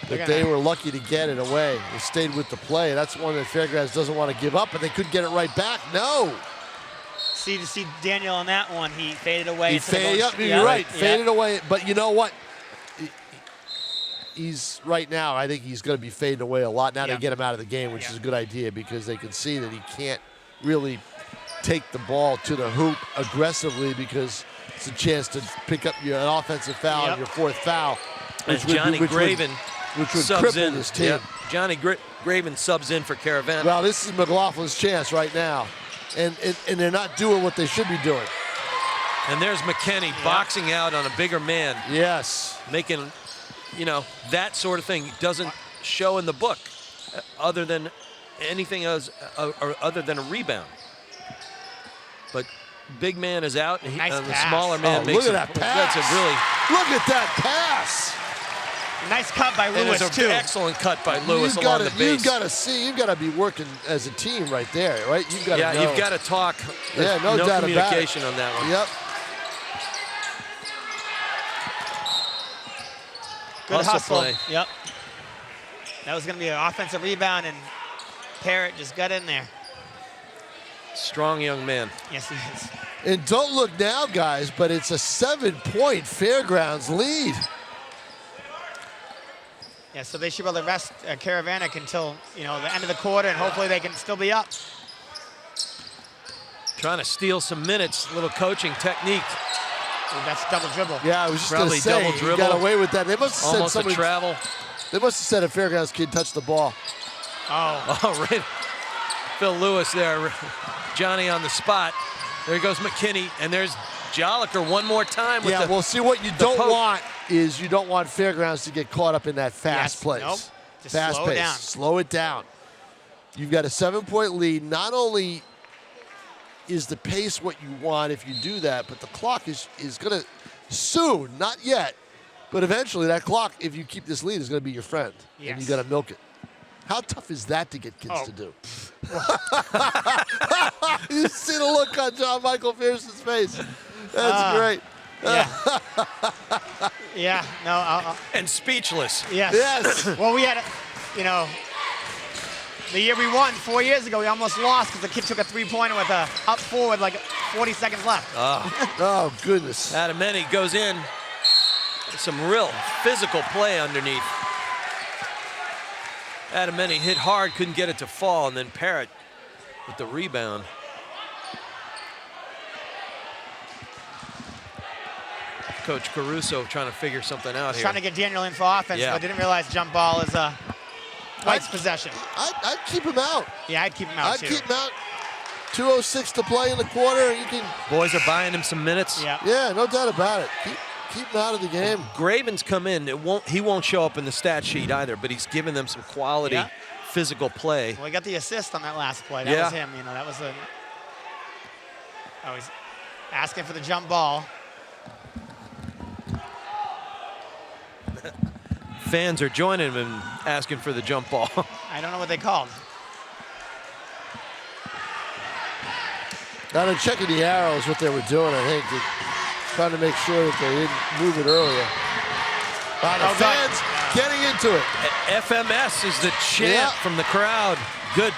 that they were lucky to get it away. They stayed with the play. That's one that Fairgrounds doesn't want to give up, but they could get it right back. No. See Daniel on that one. He faded away. He faded up. You're right. Yeah. Faded away. But you know what? He's right now. I think he's going to be fading away a lot. Now they get him out of the game, which is a good idea because they can see that he can't really take the ball to the hoop aggressively because it's a chance to pick up an offensive foul and your fourth foul. As Johnny Graven which would subs cripple in. this team. Yep. Johnny Graven subs in for Caravan. Well, this is McLaughlin's chance right now, and they're not doing what they should be doing. And there's McKenney boxing out on a bigger man. Yes. Making, that sort of thing doesn't show in the book other than anything else, or other than a rebound. But big man is out, and the smaller man makes look at that pass. That's a really Look at that pass. Nice cut by Lewis, it's too. an excellent cut by Lewis along the base. You've got to see. You've got to be working as a team right there, right? You've got to know. You've got to talk. Yeah, no doubt about it. Communication on that one. Yep. Good hustle. Play. Yep. That was going to be an offensive rebound, and Parrott just got in there. Strong young man. Yes, he is. And don't look now, guys, but it's a 7-point Fairgrounds lead. Yeah, so they should be able to rest Karavanek until, the end of the quarter, and hopefully they can still be up. Trying to steal some minutes. Little coaching technique. Ooh, that's double dribble. Yeah, I was just going to Probably say, double he dribble. got away with that. They must have Almost said a travel. They must have said a Fairgrounds kid touched the ball. Oh. Oh, right. Phil Lewis there. Johnny on the spot. There goes McKinney, and there's Joliker one more time with Yeah, well, see, what you don't poke. want is you don't want Fairgrounds to get caught up in that fast place. Nope. Just Fast slow it pace. down. Slow it down. You've got a 7-point lead. Not only is the pace what you want if you do that, but the clock is going to soon, not yet, but eventually that clock, if you keep this lead, is going to be your friend. Yes. And you got to milk it. How tough is that to get kids to do? You see the look on John Michael Pearson's face. That's great. Yeah. Yeah, no, and speechless. yes. Yes. Well, we had, the year we won 4 years ago, we almost lost because the kid took a three-pointer with a up forward, like 40 seconds left. Oh, goodness. Adamene goes in. Some real physical play underneath. Adamene hit hard, couldn't get it to fall, and then Parrott with the rebound. Coach Caruso trying to figure something out here. Trying to get Daniel in for offense, Yeah. but didn't realize jump ball is White's possession. I'd keep him out. Yeah, I'd keep him out too. I'd keep him out. 2:06 to play in the quarter. You can. Boys are buying him some minutes. Yeah. Yeah, no doubt about it. Keep him out of the game. Graven's come in. He won't show up in the stat sheet either, but he's given them some quality physical play. Well, he got the assist on that last play. That Yeah. was him. You know, that was he's asking for the jump ball. Fans are joining him and asking for the jump ball. I don't know what they called. Now they're checking the arrows, what they were doing, I think. Trying to make sure that they didn't move it earlier. The fans getting into it. FMS is the chant from the crowd. Good.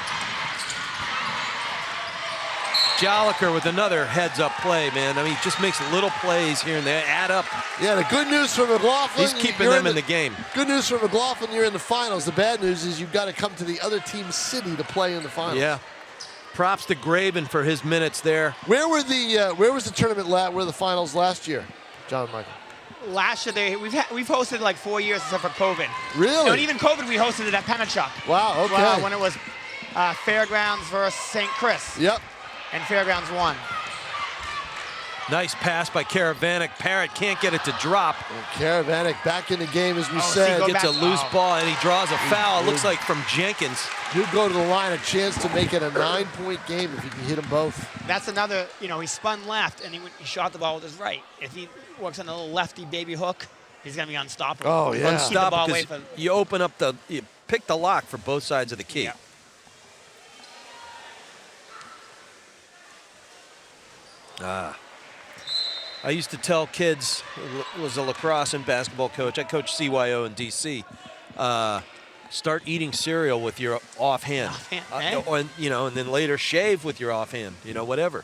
Joliker with another heads-up play, man. I mean, he just makes little plays here and there, add up. Yeah, the good news for McLaughlin. He's keeping them in the game. Good news for McLaughlin, you're in the finals. The bad news is you've got to come to the other team's city to play in the finals. Yeah. Props to Graven for his minutes there. Where was the tournament where the finals last year, John Michael? Last year, we've hosted like 4 years except for COVID. Really? No, and even COVID, we hosted it at Pennachuck. Wow, okay. When it was Fairgrounds versus St. Chris. Yep. And Fairgrounds won. Nice pass by Karavanic. Parrott can't get it to drop. Karavanic back in the game, as we said. Gets a loose ball, and he draws a foul. It looks like from Jenkins. He'll go to the line, a chance to make it a 9-point game if he can hit them both. That's another, he spun left, and he shot the ball with his right. If he works on a little lefty baby hook, he's going to be unstoppable. Oh, yeah. Unstoppable because you open up you pick the lock for both sides of the key. Yeah. I used to tell kids, was a lacrosse and basketball coach. I coached CYO in DC. Start eating cereal with your offhand. And then later shave with your offhand. Whatever.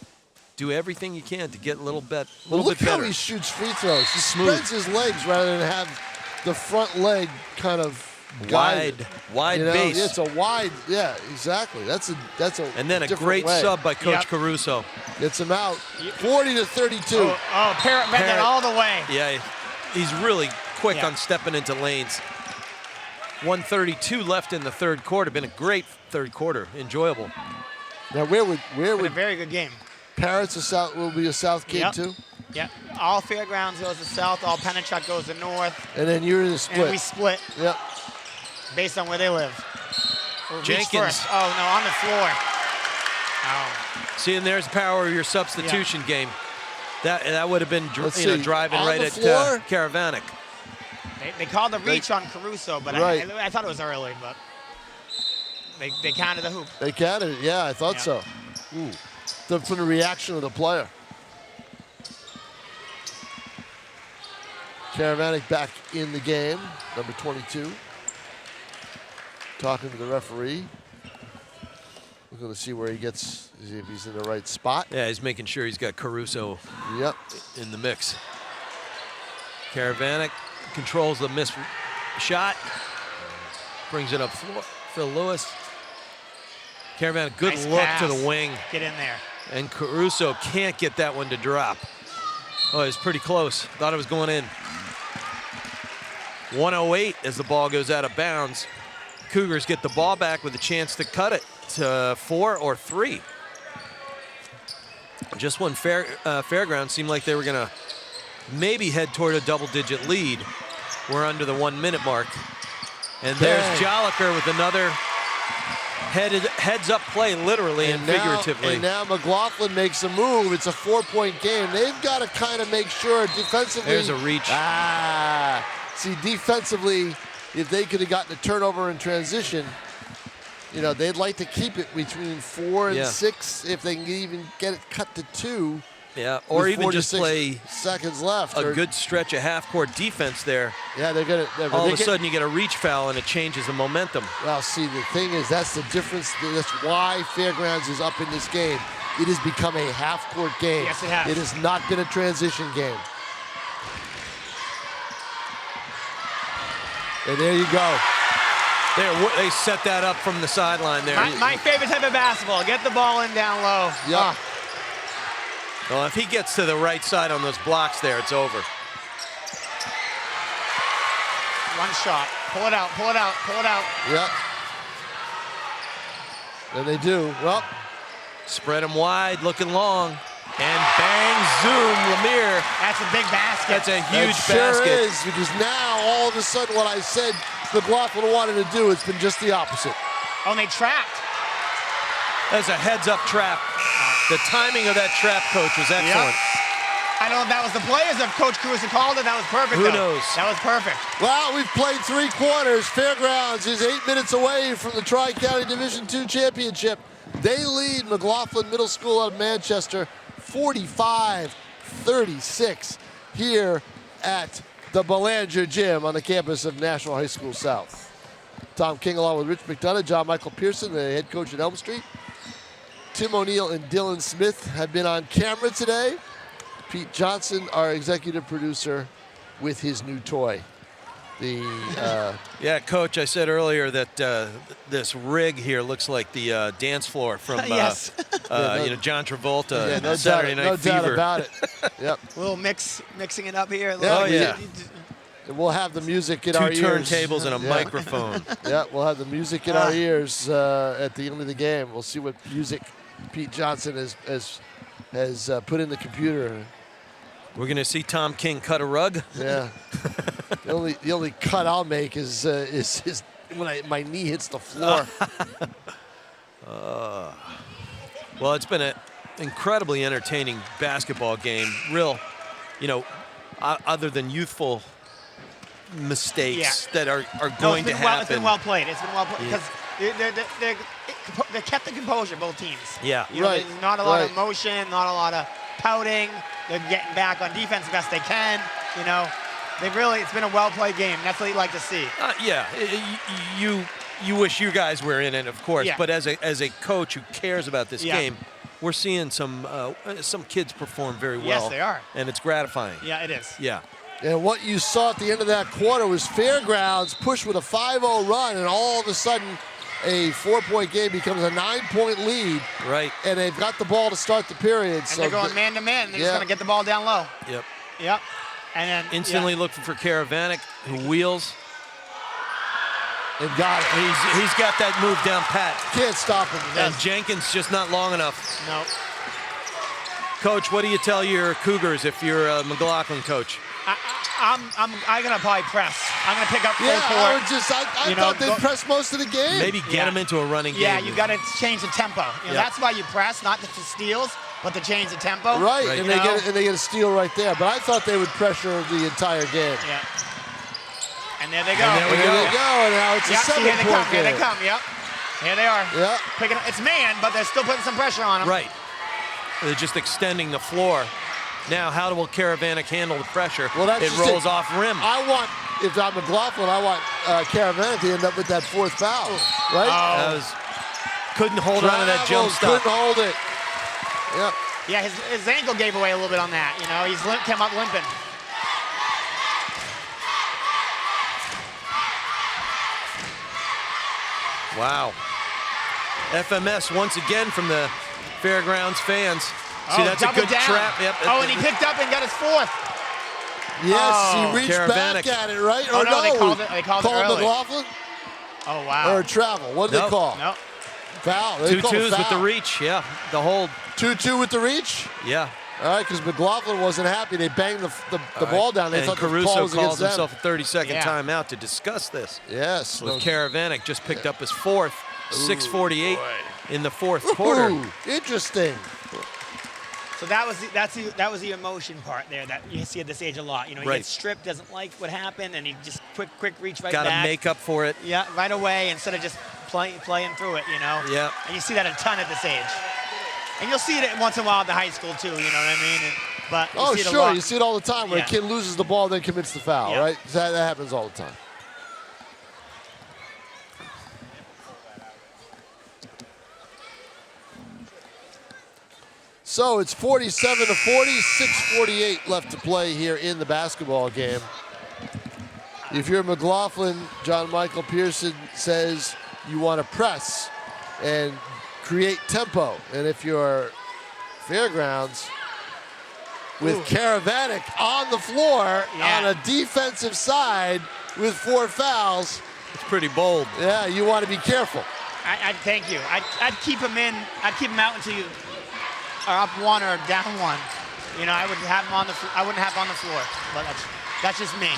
Do everything you can to get a little bit better. Look how he shoots free throws. He spreads his legs rather than have the front leg kind of wide base. It's a wide. Yeah, exactly. That's a. And then a great sub by Coach Caruso. Gets him out. 40-32. Parrott met that all the way. Yeah, he's really quick on stepping into lanes. 1:32 left in the third quarter. Been a great third quarter. Enjoyable. Now where would a very good game. Parrott's will be a south kid too? Yep. All Fairgrounds goes to south. All Pennachuck goes to north. And then you're in the split. And we split. Yep. Based on where they live. Jenkins. First. Oh no, on the floor. Oh. See, and there's the power of your substitution game. That would have been driving on right at Karavanic. They called the reach on Caruso, but I thought it was early, but they counted the hoop. They counted it, yeah, I thought so. Ooh. From the reaction of the player. Karavanic back in the game, number 22. Talking to the referee. We're going to see where he gets, if he's in the right spot. Yeah, he's making sure he's got Caruso in the mix. Karavanic controls the missed shot. Brings it up floor. Phil Lewis. Karavanic, good nice look pass. to the wing. Get in there. And Caruso can't get that one to drop. Oh, it's pretty close. Thought it was going in. 1:08 as the ball goes out of bounds. Cougars get the ball back with a chance to cut it to 4 or 3. Just when Fairgrounds seemed like they were going to maybe head toward a double-digit lead. We're under the 1 minute mark. And there's Joliker with another heads-up play, literally and figuratively. And now McLaughlin makes a move. It's a 4-point game. They've got to kind of make sure defensively. There's a reach. See, defensively, if they could have gotten a turnover in transition, they'd like to keep it between 4 and 6 if they can even get it cut to 2. Yeah, or even just play seconds left. A good stretch of half-court defense there. Yeah, they're gonna. All of a sudden, you get a reach foul and it changes the momentum. Well, see, the thing is, that's the difference. That's why Fairgrounds is up in this game. It has become a half-court game. Yes, it has. It has not been a transition game. And there you go. They set that up from the sideline there. My favorite type of basketball. Get the ball in down low. Yeah. Well, if he gets to the right side on those blocks there, it's over. One shot. Pull it out, pull it out, pull it out. Yep. And they do. Well, Spread them wide, looking long. And bang, zoom, Lemire. That's a big basket. That's a huge it sure basket. is, because now all of a sudden what I said McLaughlin wanted to do, it's been just the opposite. Oh, and they trapped. That's a heads-up trap. The timing of that trap, Coach, was excellent. I don't know if that was the players, if Coach Caruso called it. That was perfect, Who though. knows? That was perfect. Well, we've played 3 quarters. Fairgrounds is 8 minutes away from the Tri-County Division II championship. They lead McLaughlin Middle School out of Manchester 45-36 here at the Belanger Gym on the campus of National High School South. Tom King along with Rich McDonough, John Michael Pearson, the head coach at Elm Street. Tim O'Neill and Dylan Smith have been on camera today. Pete Johnson, our executive producer, with his new toy. Yeah, Coach, I said earlier that this rig here looks like the dance floor from Yes. John Travolta, Yeah, no Saturday doubt, Night no Fever. doubt about it. Yep. A little mixing it up here. Yeah, Oh, yeah. And we'll have the music in 2 our ears. turntables and a Yeah. microphone. Yeah, we'll have the music in our ears at the end of the game. We'll see what music Pete Johnson has put in the computer. We're going to see Tom King cut a rug. Yeah. the only cut I'll make is when my knee hits the floor. Well, it's been an incredibly entertaining basketball game. Real, other than youthful mistakes that are going to happen. It's been well played. It's been well played because they kept the composure, both teams. Yeah. Right. There's not a lot of emotion, not a lot of pouting. They're getting back on defense the best they can. It's been a well-played game. That's what you like to see. You wish you guys were in it, of course. Yeah. But as a coach who cares about this game, we're seeing some kids perform very well. Yes, they are. And it's gratifying. Yeah, it is. Yeah. And what you saw at the end of that quarter was Fairgrounds push with a 5-0 run, and all of a sudden a 4-point game becomes a 9-point lead. Right. And they've got the ball to start the period. And they're going man-to-man. They're just going to get the ball down low. Yep. Yep. And then Instantly looking for Karavanek, who wheels. And got it. He's got that move down pat. Can't stop him. And Jenkins just not long enough. No. Coach, what do you tell your Cougars if you're a McLaughlin coach? I'm gonna probably press. I'm gonna pick up full court. I thought they'd press most of the game. Maybe get them into a running game. Yeah, you got to change the tempo. That's why you press, not to steals, but to change the tempo. Right. And they get a steal right there. But I thought they would pressure the entire game. Yeah. And there they go. And there we go. And now it's a 7-point game. Here they come. Yep. Here they are. Yeah. Picking up. It's man, but they're still putting some pressure on them. Right. They're just extending the floor. Now, how will Karavanek handle the pressure? Well, it rolls off rim. If I'm McLaughlin, I want Karavanek to end up with that 4th foul, right? Couldn't hold on to that jump stop. Couldn't hold it. Yep. Yeah, his ankle gave away a little bit on that. He's came up limping. Wow. FMS once again from the Fairgrounds fans. See, that's a good trap. Yep. And he picked up and got his 4th. Yes, he reached Karavanek. back at it, right? Oh, no, they called it early. McLaughlin? Oh, wow. Or travel. What did they call? No. Foul. 2-2s with the reach, the hold. 2-2 with the reach? Yeah. All right, because McLaughlin wasn't happy. They banged the ball down. They thought Caruso the ball was calls against them. himself a 30-second timeout to discuss this. Yes. With Karavanek just picked up his 4th, 6:48 in the 4th quarter. Interesting. So that was the emotion part there that you see at this age a lot. He gets stripped, doesn't like what happened, and he just quick reach right back. Got to make up for it. Yeah, right away instead of just playing through it. Yeah. And you see that a ton at this age. And you'll see it once in a while at the high school too. You know what I mean? But you see it a lot. You see it all the time where a kid loses the ball, then commits the foul, right? That happens all the time. So it's 47-40, 6:48 left to play here in the basketball game. If you're McLaughlin, John Michael Pearson says you want to press and create tempo. And if you're Fairgrounds, with Karavanek on the floor on a defensive side, with 4 fouls. It's pretty bold. Yeah, you want to be careful. I'd thank you. I'd keep him in. I'd keep him out until you are up 1 or down 1. You know, I would have him on the. I wouldn't have him on the floor. But that's just me.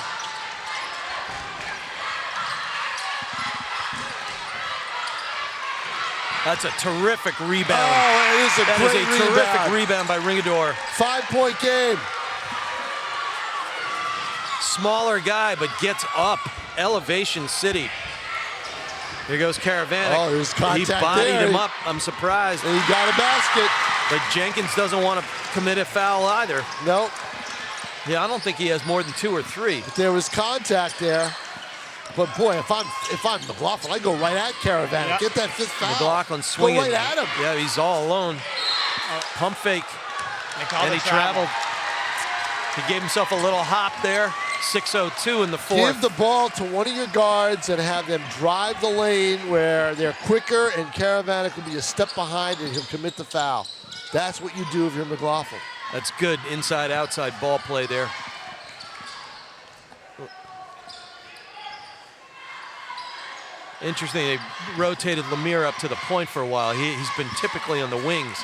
That's a terrific rebound. Oh, it is a That great is a terrific rebound by Ringador. 5-point game. Smaller guy, but gets up. Elevation City. Here goes Caravanek. Oh, there's contact He bodied there. him up. I'm surprised. And he got a basket. But Jenkins doesn't want to commit a foul either. Nope. Yeah, I don't think he has more than 2 or 3. There was contact there. But boy, if I'm McLaughlin, I go right at Caravanek. Yep. Get that 5th foul. McLaughlin swinging. Go right at him. Yeah, he's all alone. Pump fake. They called And it he traveled. He gave himself a little hop there. 6:02 in the 4th. Give the ball to one of your guards and have them drive the lane where they're quicker, and Caravanek will be a step behind and he'll commit the foul. That's what you do if you're McLaughlin. That's good inside-outside ball play there. Interesting, they rotated Lemire up to the point for a while. He's been typically on the wings.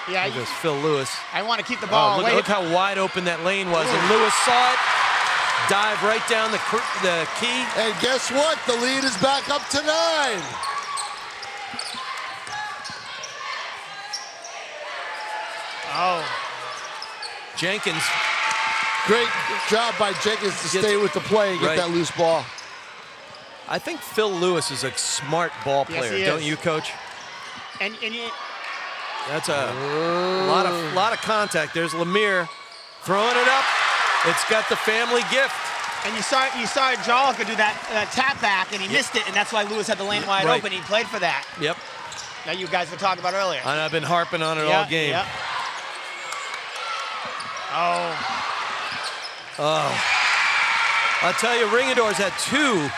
Yeah, There goes Phil Lewis. I want to keep the ball away. Look how wide open that lane was. And Lewis saw it, dive right down the key. And guess what? The lead is back up to 9. Oh, Jenkins, Great job by Jenkins to stay with the play and get Right. that loose ball. I think Phil Lewis is a smart ball Yes, player, he don't is. you, Coach? and you, That's a lot of contact. There's Lemire throwing it up. It's got the family gift. and you saw Jolica do that tap back, and he missed it, and that's why Lewis had the lane wide Right. open. He played for that. Yep. That you guys were talking about earlier. And I've been harping on it all game. Yep. Oh, I'll tell you, Ringador's had 2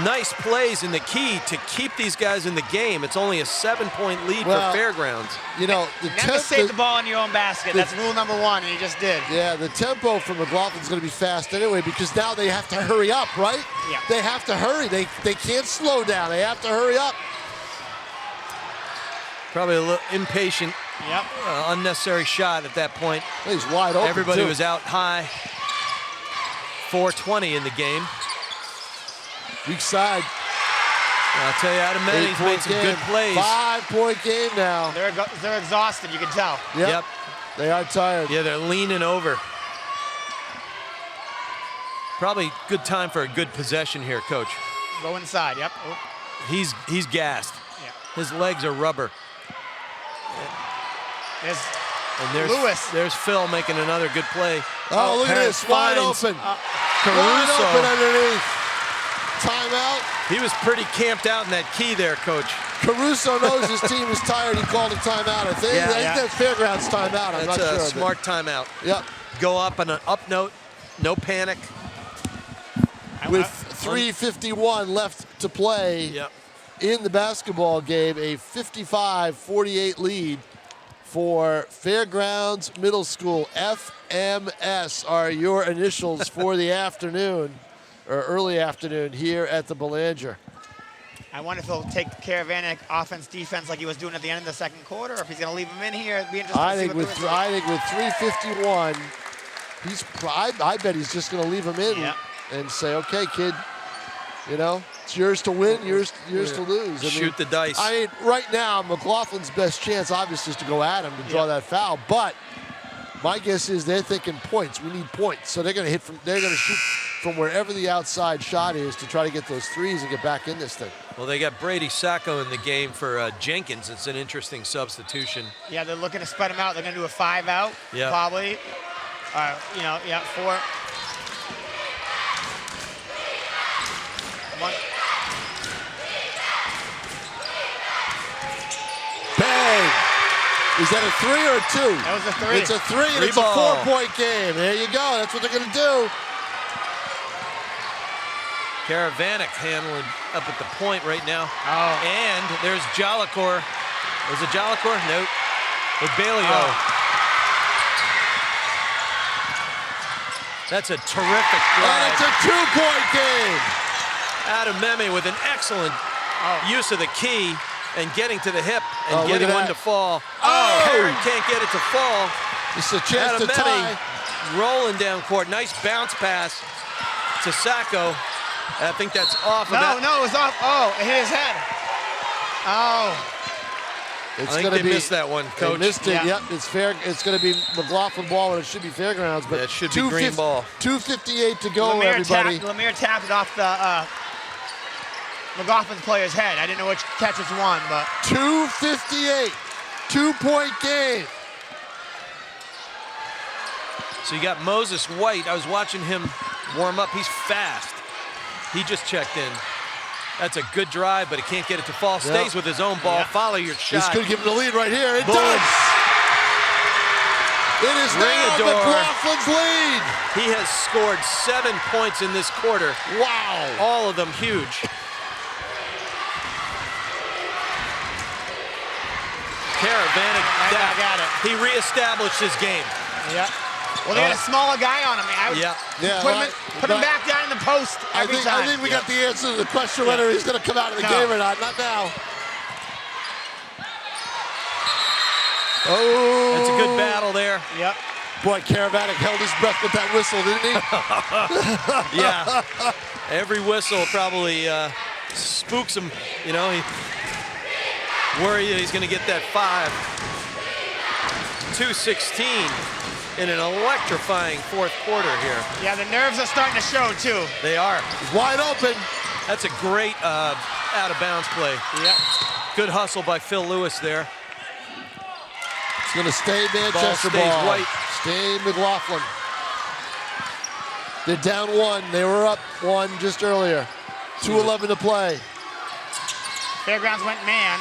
nice plays in the key to keep these guys in the game. It's only a 7-point lead Well, for Fairgrounds. You know, the never save the ball in your own basket. That's rule number 1, and he just did. Yeah, the tempo from McLaughlin's going to be fast anyway because now they have to hurry up, right? Yeah. They have to hurry. They can't slow down. They have to hurry up. Probably a little impatient, Yep. unnecessary shot at that point. He's wide open. Everybody too. was out high. 4:20 in the game. Weak side. I'll tell you, Adam Manning's 8-point made some game. good plays. 5-point game now. They're exhausted. You can tell. Yep. They are tired. Yeah, they're leaning over. Probably good time for a good possession here, Coach. Go inside. Yep. Oh, He's gassed. yeah. His legs are rubber. There's And there's Lewis. There's Phil making another good play. Oh, look at Harris this. Wide finds open. Wide Caruso. open underneath. Timeout. He was pretty camped out in that key there, Coach. Caruso knows his team is tired. He called a timeout. I think, Yeah, I think yeah. that's Fairgrounds timeout. I'm That's not a sure. smart timeout. Yep. Go up on an up note, no panic. With 3:51 left to play Yep. in the basketball game, a 55-48 lead for Fairgrounds Middle School. FMS are your initials for the afternoon, or early afternoon here at the Belanger. I wonder if he'll take Caravanek offense, defense like he was doing at the end of the second quarter, or if he's going to leave him in here. It'd be interesting I to see think what with Lewis I think with 3:51, I bet he's just going to leave him in Yeah. and say, "Okay, kid, you know, it's yours to win, yours to lose." Shoot the dice. I mean, right now, McLaughlin's best chance, obviously, is to go at him to draw that foul. But my guess is they're thinking points. We need points, so they're going to hit from. They're going to shoot from wherever the outside shot is to try to get those threes and get back in this thing. Well, they got Brady Sacco in the game for Jenkins. It's an interesting substitution. Yeah, they're looking to spread him out. They're going to do a 5 out, Yeah. probably. 4. One. Bang! Is that a 3 or a 2? That was a 3. It's a 3, and Three it's a ball. 4-point game. There you go. That's what they're going to do. Caravanek handling up at the point right now. Oh. And there's Jolicoeur. Was it Jolicoeur? No. With Bailio. That's a terrific And drive. it's a 2-point game. Adameme with an excellent use of the key and getting to the hip and Oh, look getting at one that. to fall. Oh! Herod can't get it to fall. It's a chance to tie. Adameme rolling down court. Nice bounce pass to Sacco. I think that's off of that. No, it was off. Oh, it hit his head. Oh. It's I think gonna they be, missed that one, They Coach. missed it. Yeah. Yep, it's fair. It's going to be McLaughlin ball, and it should be Fairgrounds. But Yeah, it should be green ball. 2:58 to go, Lemire everybody. tapped it off the McLaughlin's player's head. I didn't know which catches won, but 2:58, 2-point game. So you got Moses White. I was watching him warm up. He's fast. He just checked in. That's a good drive, but he can't get it to fall. Stays with his own ball. Yeah. Follow your This shot. could give him the lead right here. It Boom. does. It is now Ringador. McLaughlin's lead. He has scored 7 points in this quarter. Wow. All of them huge. Caravanic. I got it. He reestablished his game. yeah. Well, they had a smaller guy on him. I would Yeah. Yeah, put, well, him, put him back down in the post every time. I think we got the answer to the question whether he's going to come out of the No. game or not. Not now. Oh. That's a good battle there. Yep. Boy, Caravanic held his breath with that whistle, didn't he? Yeah. Every whistle probably spooks him. You know, he worried that he's going to get that 5. 2:16 in an electrifying fourth quarter here. Yeah, the nerves are starting to show, too. They are. Wide open. That's a great out-of-bounds play. Yep. Good hustle by Phil Lewis there. It's going to stay Manchester stays ball. White. Stay McLaughlin. They're down 1. They were up 1 just earlier. 2:11 to play. Fairgrounds went man.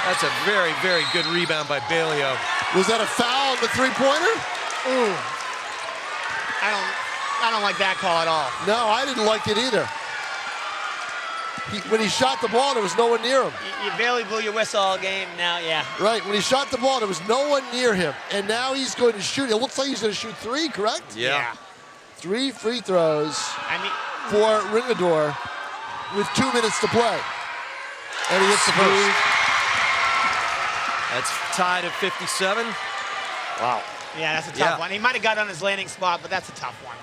That's a very, very good rebound by Bailio. Was that a foul on the three-pointer? Ooh. I don't like that call at all. No, I didn't like it either. When he shot the ball, there was no one near him. You barely blew your whistle all game now, yeah. Right, when he shot the ball, there was no one near him. And now he's going to shoot. It looks like he's going to shoot 3, correct? Yeah. 3 free throws I mean, for Ringador with 2 minutes to play. And he hits the first. That's tied at 57. Wow. yeah, that's a tough Yeah. one. He might have got on his landing spot, but that's a tough one.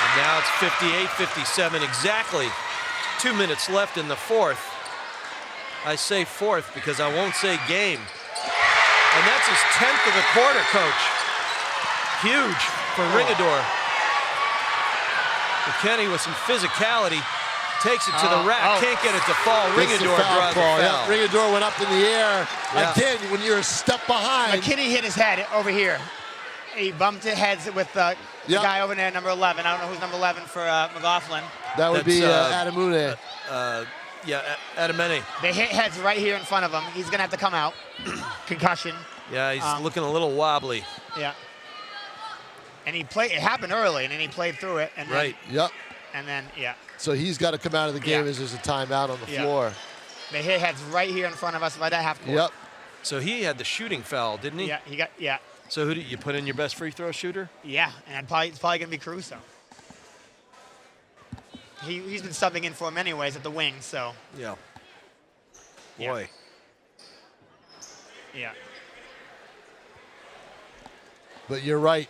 And now it's 58-57 exactly. 2 minutes left in the fourth. I say fourth because I won't say game. And that's his 10th of the quarter, Coach. Huge for Ringador. McKinney with some physicality. Takes it to the rack, can't get it to fall. Gets the Ringador foul draws a call. foul. Yeah, Ringador went up in the air. Yeah. Again, when you're a step behind. McKinney hit his head over here. He bumped his heads with the guy over there, number 11. I don't know who's number 11 for McLaughlin. That would be That's, Adamune. Adamene. They hit heads right here in front of him. He's going to have to come out. Concussion. Yeah, he's looking a little wobbly. Yeah. And he played. It happened early, and then he played through it. And then, Right. Yep. And then, yeah. So he's got to come out of the game Yeah. as there's a timeout on the Yeah. floor. They hit heads right here in front of us by that half court. Yep. So he had the shooting foul, didn't he? Yeah, he got, yeah. So who did you put in your best free throw shooter? Yeah, and it's probably going to be Caruso. He's been subbing in for him anyways at the wing, so. Yeah. Yeah. Boy. Yeah. But you're right.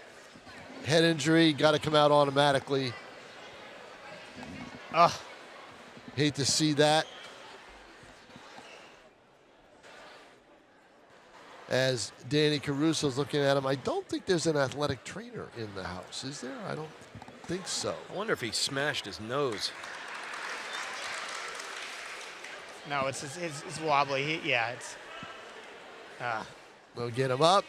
Head injury, got to come out automatically. Ugh. Hate to see that. As Danny Caruso's looking at him, I don't think there's an athletic trainer in the house, is there? I don't think so. I wonder if he smashed his nose. No, it's wobbly. It's. We'll get him up.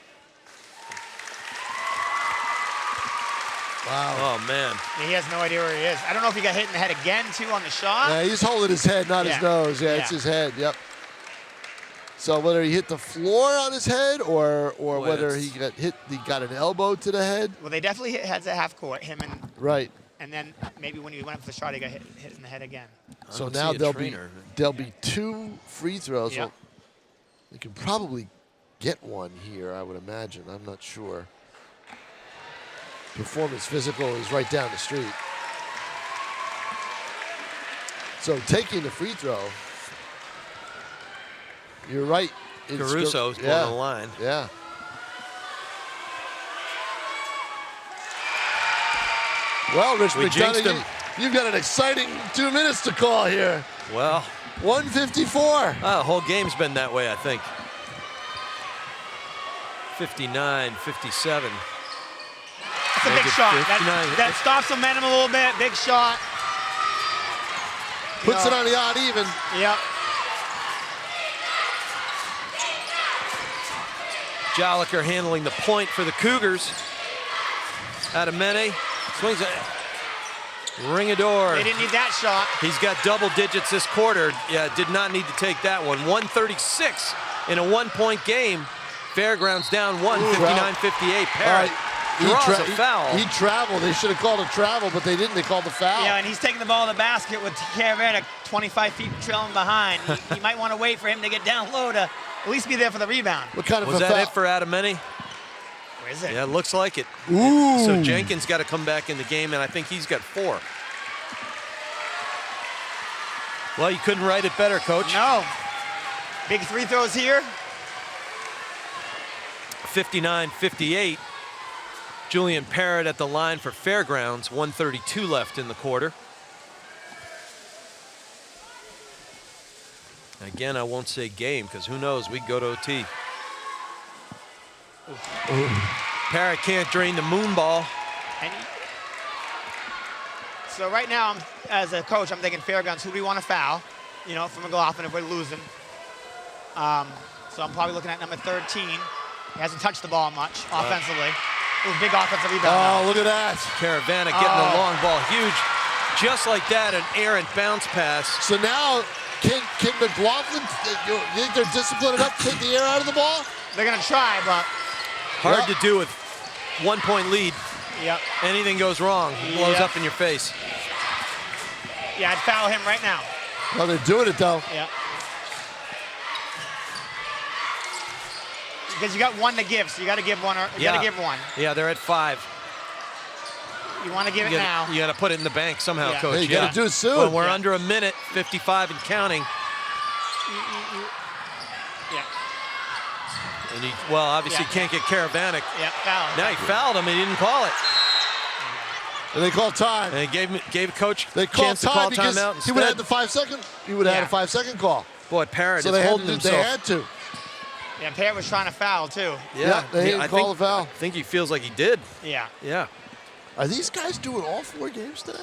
Wow. Oh, man. He has no idea where he is. I don't know if he got hit in the head again, too, on the shot. Yeah, he's holding his head, not his Yeah. nose. Yeah, it's Yeah. his head. Yep. So whether he hit the floor on his head or Boy, whether that's- he got an elbow to the head. Well, they definitely hit heads at half court, him and Right. and then maybe when he went up for the shot, he got hit in the head again. So don't now see a there'll be 2 free throws. Yep. Well, they can probably get one here, I would imagine. I'm not sure. Performance Physical is right down the street. So taking the free throw, you're right. Caruso's going to the line. Yeah. Well, Rich We jinxed McDonough, him. you've got an exciting 2 minutes to call here. Well, 154. the whole game's been that way, I think. 59, 57. That's a big Make it shot. 59. That stops momentum a little bit. Big shot. Puts it on the odd even. Yep. Joliker handling the point for the Cougars. Adamene swings it. Ringador. They didn't need that shot. He's got double digits this quarter. Yeah, did not need to take that one. 136 in a 1-point game. Fairgrounds down 1, 59-58. Parrott draws a foul. He traveled. They should have called a travel, but they didn't. They called the foul. Yeah, and he's taking the ball to the basket with Caravana 25 feet trailing behind. You might want to wait for him to get down low to at least be there for the rebound. What kind of Was a that foul? it for Adamene? Where is it? Yeah, it looks like it. Ooh. So Jenkins got to come back in the game, and I think he's got 4. Well, you couldn't write it better, Coach. No. Big free throws here. 59-58. Julian Parrott at the line for Fairgrounds. 1:32 left in the quarter. Again, I won't say game because who knows? We go to OT. Parrott can't drain the moon ball. So right now, as a coach, I'm thinking Fairgrounds, who do we want to foul? You know, for McLaughlin if we're losing. So I'm probably looking at number 13. He hasn't touched the ball much offensively. Ooh, big offensive rebound. Oh, look at that. Caravana getting the long ball. Huge. Just like that, an errant bounce pass. So now, can McLaughlin, you think they're disciplined enough to take the air out of the ball? They're going to try, but. Hard to do with 1-point lead. Yep. Anything goes wrong, blows up in your face. Yeah, I'd foul him right now. Well, they're doing it, though. Yeah. Because you got one to give, so you got to give one. You got to give one. Yeah, they're at 5. You want to give it now. You got to put it in the bank somehow, Yeah. Coach. Hey, you got to do it soon. When we're under a minute, 55 and counting. Yeah. And he, well, obviously can't get Caravanic. Yeah, foul. Now he fouled him. He didn't call it. And they called time. And he gave Coach They a called chance to time call because timeout he would have instead. had the 5-second. He would have had a 5-second call. Boy, Parrott So is they had, holding to, himself. they had to. Yeah, Parrott was trying to foul too. Yeah, they didn't call the foul. I think he feels like he did. Yeah. Yeah. Are these guys doing all 4 games today?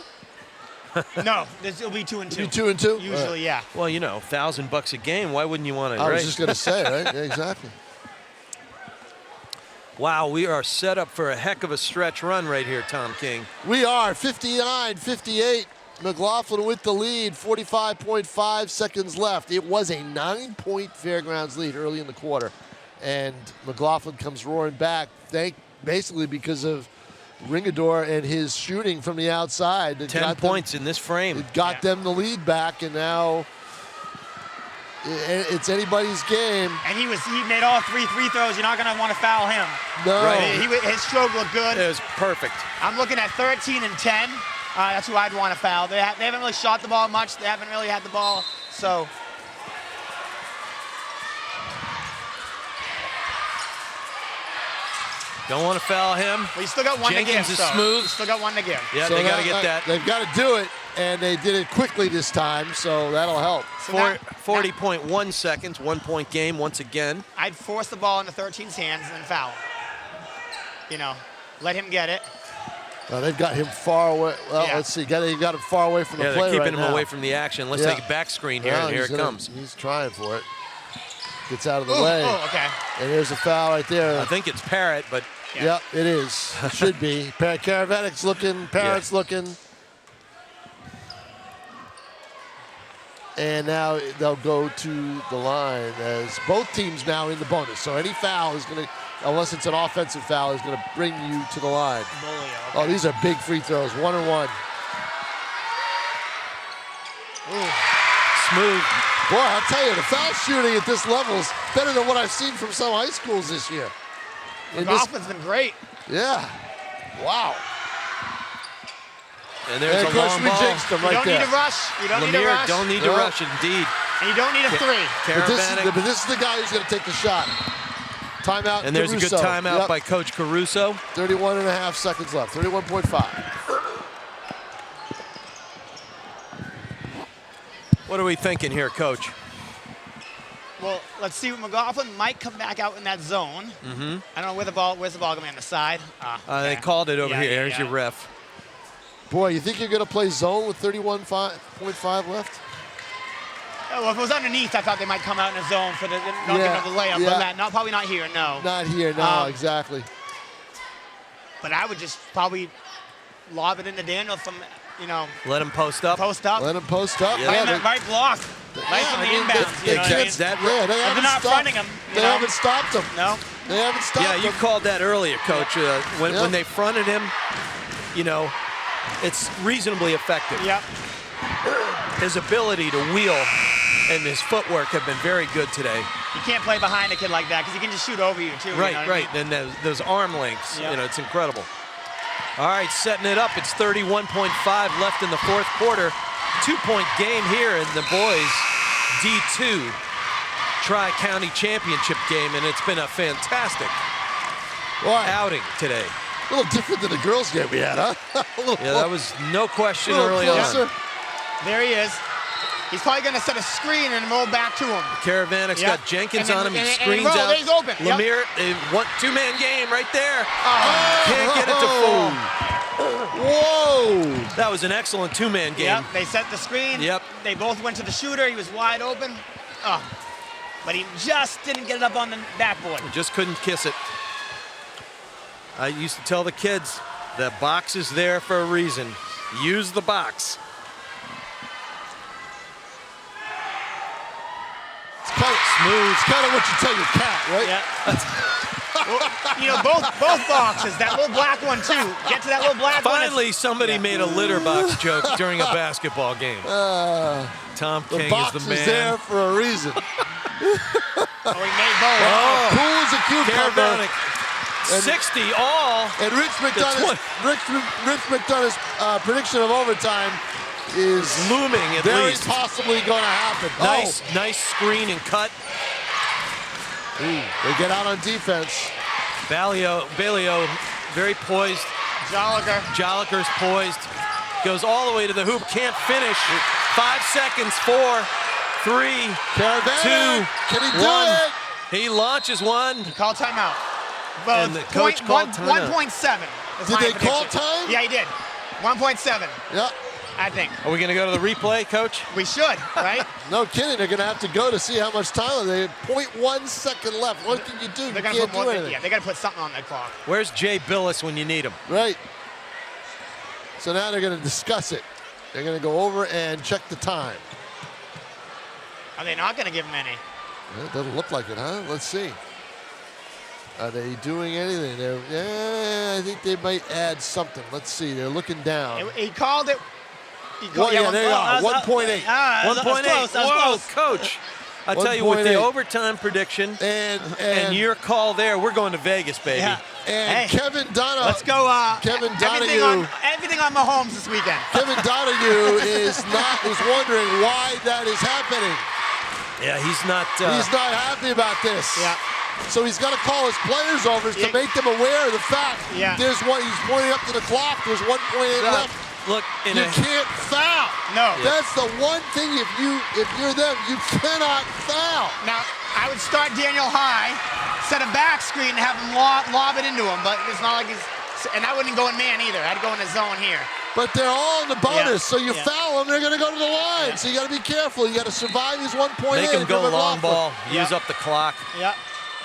No, it'll be 2 and 2. It'll be 2 and 2? Usually, yeah. Well, you know, $1,000 a game. Why wouldn't you want to? I was just going to say, right? Yeah, exactly. Wow, we are set up for a heck of a stretch run right here, Tom King. We are 59-58. McLaughlin with the lead, 45.5 seconds left. It was a 9-point Fairgrounds lead early in the quarter. And McLaughlin comes roaring back, basically because of Ringador and his shooting from the outside. 10 points in this frame. It got them the lead back, and now it's anybody's game. And he made all 3 free throws. You're not going to want to foul him. No. Right. His stroke looked good. It was perfect. I'm looking at 13 and 10. That's who I'd want to foul. They haven't really shot the ball much. They haven't really had the ball. So. Don't want to foul him. Well, you still got one Jenkins to give. is smooth. You still got one to give. Yeah, So they got to get that. They've got to do it, and they did it quickly this time, so that'll help. So now- 40.1 seconds, 1-point game once again. I'd force the ball into 13's hands and then foul him. You know, let him get it. They've got him far away. Well, Yeah. let's see. They've got him far away from the Yeah, play they're keeping right him now. away from the action. Let's Yeah. take a back screen here, Well, and here he's it comes. He's trying for it. Gets out of the Oh, way. okay. And there's a foul right there. I think it's Parrott, but Yep, it is. It should be. Caravanic's looking. Parrott's looking. And now they'll go to the line as both teams now in the bonus. So any foul is going to unless it's an offensive foul, is going to bring you to the line. Bolio. Oh, these are big free throws. 1 and 1. Smooth. Boy, I'll tell you, the foul shooting at this level is better than what I've seen from some high schools this year. McLaughlin's been great. Yeah. Wow. And there's And a of course, long we ball. jinxed them You right don't there. need to rush. You don't need to Lemire rush. don't need to No. rush, indeed. And you don't need a three. But Karabatic. this is the guy who's going to take the shot. Timeout, And there's Caruso. a good timeout Yep. by Coach Caruso. 31 and a half seconds left. 31.5. What are we thinking here, Coach? Well, let's see. McLaughlin might come back out in that zone. Mm-hmm. I don't know where's the ball going to be on the side. They called it over Yeah, here. yeah, There's yeah. your ref. Boy, you think you're going to play zone with 31.5 left? Oh, well, if it was underneath, I thought they might come out in a zone for the don't Yeah, give them the layup. yeah. But probably not here. No. Not here, no, Um, exactly. But I would just probably lob it into Daniel from Let him post up. post up. Let him post up. Yeah. Right block. Right from the inbounds. They You know what I mean? can't, That- yeah, they If haven't they're not stopped. fronting him, They haven't stopped him. No. They haven't stopped Yeah, you him. called that earlier, Coach. When Yeah. they fronted him, it's reasonably effective. Yep. His ability to wheel and his footwork have been very good today. You can't play behind a kid like that because he can just shoot over you too. Right, you know what right. I mean? And those arm lengths, Yeah. it's incredible. All right, setting it up. It's 31.5 left in the fourth quarter. 2-point game here in the boys' D2 Tri-County Championship game, and it's been a fantastic Why? outing today. A little different than the girls' game we had, huh? A little Yeah, that was no question little early closer. on. There he is. He's probably going to set a screen and roll back to him. Karavanic's Yep. got Jenkins And then- on him. He and screens roll. out. He's open. Yep. Lemire, two-man game right there. Oh. Can't get it to fall. Whoa! That was an excellent two-man game. Yep, they set the screen. Yep. They both went to the shooter. He was wide open. Oh. But he just didn't get it up on the backboard. Just couldn't kiss it. I used to tell the kids, the box is there for a reason. Use the box. It's kind of what you tell your cat, right? Yeah. Well, both boxes. That little black one too. Get to that little black one. Finally, somebody made a litter box joke during a basketball game. Tom The King box is the is man. there for a reason. Oh, he made both. Oh, Cool as a cucumber. Karavanic. 60 all. And Rich McDonough's prediction of overtime is Looming at very least. possibly going to happen. Nice screen and cut. They get out on defense. Balio, very poised. Jolliker's poised. Goes all the way to the hoop. Can't finish. 5 seconds. 4, 3, Caravanic, 2, can he do 1. it? He launches one. Call timeout. Well, And the coach called timeout. 1.7. Did they call time? Yeah, he did. 1.7, Yeah. I think. Are we going to go to the replay, Coach? We should, right? No kidding. They're going to have to go to see how much time they have. 0.1 second left. What can you do? They're You gonna can't put more. do anything. Yeah, they got to put something on that clock. Where's Jay Billis when you need him? Right. So now they're going to discuss it. They're going to go over and check the time. Are they not going to give him any? Well, it doesn't look like it, huh? Let's see. Are they doing anything? I think they might add something. Let's see. They're looking down. He called it. Well, yeah, there you are. 1.8. 1.8. Whoa, Coach. I'll tell you, with the 1.8. overtime prediction And your call there, we're going to Vegas, baby. Yeah. And Hey, Kevin Donahue. Let's go. Kevin Everything on Mahomes this weekend. Kevin Donahue is wondering why that is happening. Yeah, he's not. He's not happy about this. Yeah. So he's got to call his players over to Yeah. make them aware of the fact. Yeah. There's one. He's pointing up to the clock. There's 1.8 left. Look, You can't foul. No. That's the one thing. If you're them, you cannot foul. Now, I would start Daniel high, set a back screen, and have him lob it into him. But it's not like he's. And I wouldn't go in man either. I'd go in the zone here. But they're all in the bonus, Yeah. so you Yeah. foul them, they're going to go to the line. Yeah. So you got to be careful. You got to survive his 1.8. make him go for long McLaughlin. ball, use Yeah. up the clock. Yep.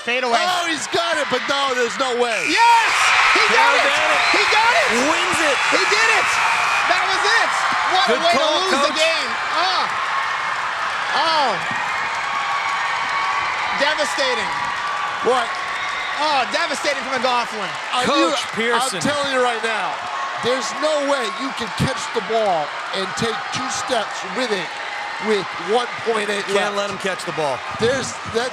Fade away. Oh, he's got it, but no, there's no way. Yes! He got it! Karavanik He got it! wins it. He did it! That was it! What Good a way call, to lose the Coach. game. Oh. Devastating. What? Oh, devastating for McLaughlin. Coach Pearson. I'm telling you right now, there's no way you can catch the ball and take 2 steps with it with 1.8 left. Can't let him catch the ball. There's that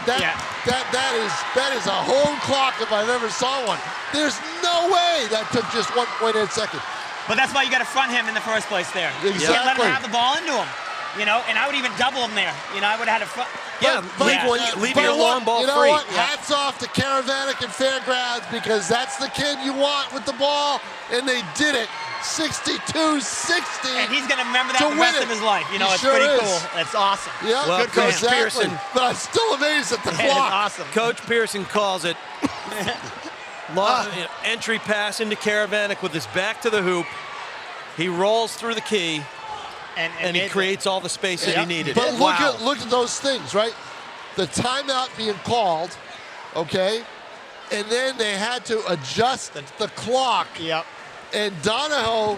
is a home clock if I've ever saw one. There's no way that took just 1.8 seconds. But that's why you got to front him in the first place there. You can't let him have the ball into him. You know, and I would even double him there. You know, I would have had a front. Leave your long ball you know free. What? Hats off to Caravanic and Fairgrounds because that's the kid you want with the ball, and they did it. 62-60. And he's going to remember that the rest of his life. You know, it's sure pretty is. cool. That's awesome. Yeah, well, good for Coach him. Pearson. But I'm still amazed at the It's clock. awesome. Coach Pearson calls it. Entry pass into Caravanic with his back to the hoop. He rolls through the key, and he creates all the space that he needed. But look at those things, right? The timeout being called, okay? And then they had to adjust the clock. Yep. And Donahue,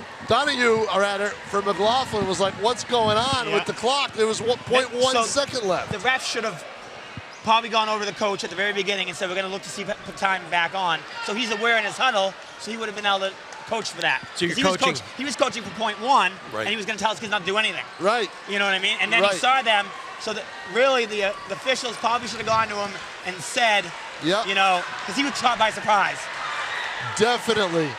for McLaughlin was like, what's going on with the clock? There was 1.1 second left. The ref should have probably gone over to the coach at the very beginning and said, we're going to look to see put time back on. So he's aware in his huddle, so he would have been able to coach for that. So you're coaching. He was coaching for point 1, right. and he was going to tell his kids not to do anything. Right. You know what I mean? And then he saw them, so that really the officials probably should have gone to him and said, you know, because he was caught by surprise. Definitely.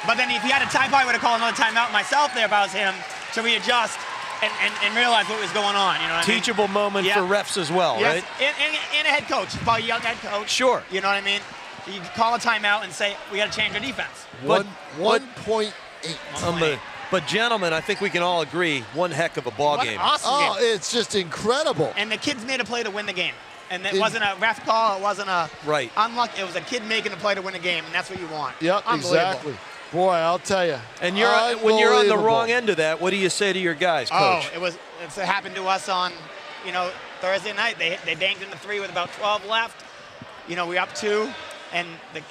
But then if he had a time, probably would have called another timeout myself there if I was him to readjust and realize what was going on. You know what Teachable I mean? moment for refs as well, right? And a head coach, probably a young head coach. Sure. You know what I mean? You call a timeout and say, we got to change our defense. 1.8. But gentlemen, I think we can all agree, one heck of a ball What game. an awesome game. It's just incredible. And the kids made a play to win the game. And it wasn't a ref call, it wasn't a unlucky. It was a kid making a play to win a game, and that's what you want. Yep, exactly. Boy, I'll tell you. And when you're on the wrong end of that, what do you say to your guys, Coach? It happened to us on, Thursday night. They banged in the 3 with about 12 left. You know, we're up 2, and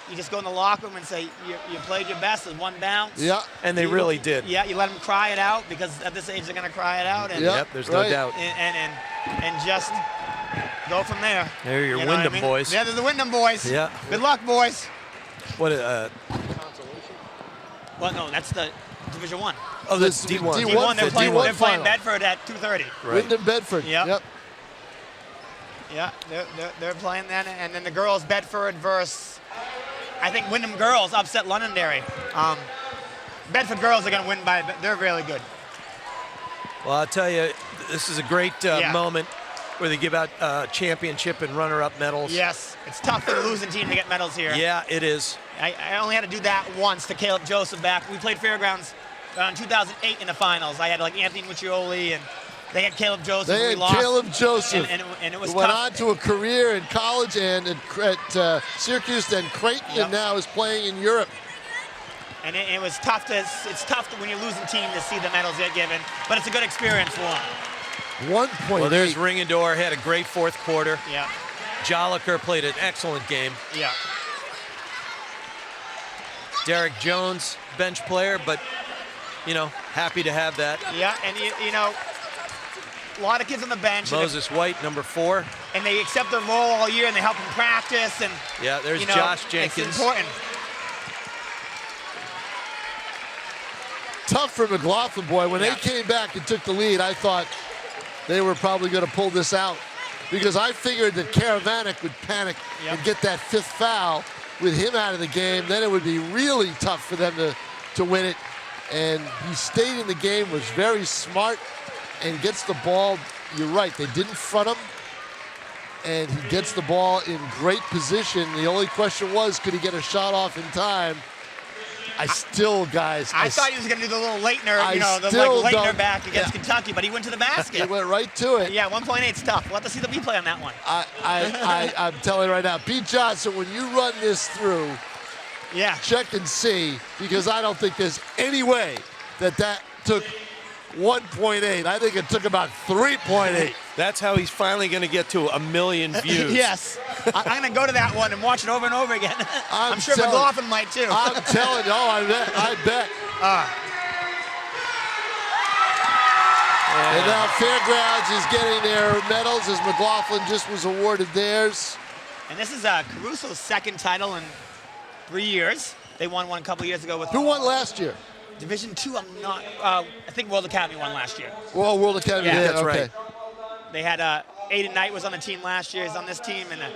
you just go in the locker room and say, you played your best. There's 1 bounce. Yeah. And they really did. Yeah, you let them cry it out because at this age they're going to cry it out. And, there's no doubt. And just go from there. There are your Wyndham boys. Yeah, there's the Wyndham boys. Yeah. Good luck, boys. What? Well, no, that's the Division 1. Oh, that's D1. D1. They're playing final. Bedford at 2:30. Right. Wyndham Bedford. Yep. Yeah, they're playing then, and then the girls Bedford versus, I think Wyndham girls upset Londonderry. Bedford girls are going to win they're really good. Well, I'll tell you, this is a great moment where they give out championship and runner-up medals. Yes, it's tough for the losing team to get medals here. Yeah, it is. I only had to do that once to Caleb Joseph back. We played Fairgrounds in 2008 in the finals. I had like Anthony Muccioli, and they had Caleb Joseph. They had Caleb Joseph. And it was went tough. on to a career in college and at Syracuse, then Creighton, and now is playing in Europe. And it was tough it's tough when you're losing team to see the medals get given, but it's a good experience for them. 1.8. Well, there's Ringador, had a great 4th quarter. Yeah. Jolliker played an excellent game. Yeah. Derek Jones, bench player, but, happy to have that. Yeah, and, a lot of kids on the bench. Moses White, number 4. And they accept their role all year, and they help them practice. And yeah, there's Josh Jenkins. It's important. Tough for McLaughlin, boy. When they came back and took the lead, I thought they were probably going to pull this out because I figured that Caravanic would panic and get that 5th foul with him out of the game. Then it would be really tough for them to win it. And he stayed in the game, was very smart, and gets the ball. You're right, they didn't front him. And he gets the ball in great position. The only question was, could he get a shot off in time? I thought he was going to do the little Leitner, the Leitner back against Kentucky, but he went to the basket. He went right to it. Yeah, 1.8's tough. We'll have to see the replay on that one. I'm telling you right now, Pete Johnson, when you run this through, check and see, because I don't think there's any way that took 1.8. I think it took about 3.8. That's how he's finally going to get to 1 million views. Yes. I'm going to go to that one and watch it over and over again. I'm sure McLaughlin might too. I'm telling you. Oh, I bet. And now Fairgrounds is getting their medals as McLaughlin just was awarded theirs. And this is Caruso's second title in 3 years. They won one a couple years ago with Who won last year? Division II. I'm not. I think World Academy won last year. Well, World Academy. Yeah, did. that's Okay. right. They had Aiden Knight was on the team last year. He's on this team, and a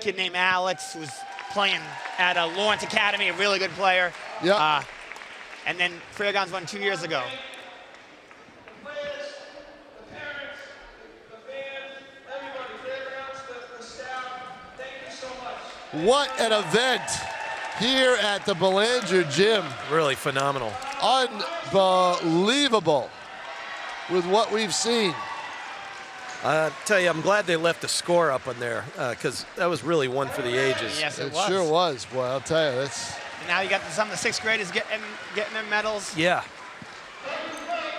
kid named Alex was playing at Lawrence Academy, a really good player. Yeah. And then Fairgrounds won 2 years ago. What an event here at the Belanger Gym. Really phenomenal. Unbelievable with what we've seen. I tell you, I'm glad they left the score up on there because that was really one for the ages. Yes, It it was. sure was. Boy, I'll tell you, that's. And now you got some of the sixth graders getting their medals. Yeah.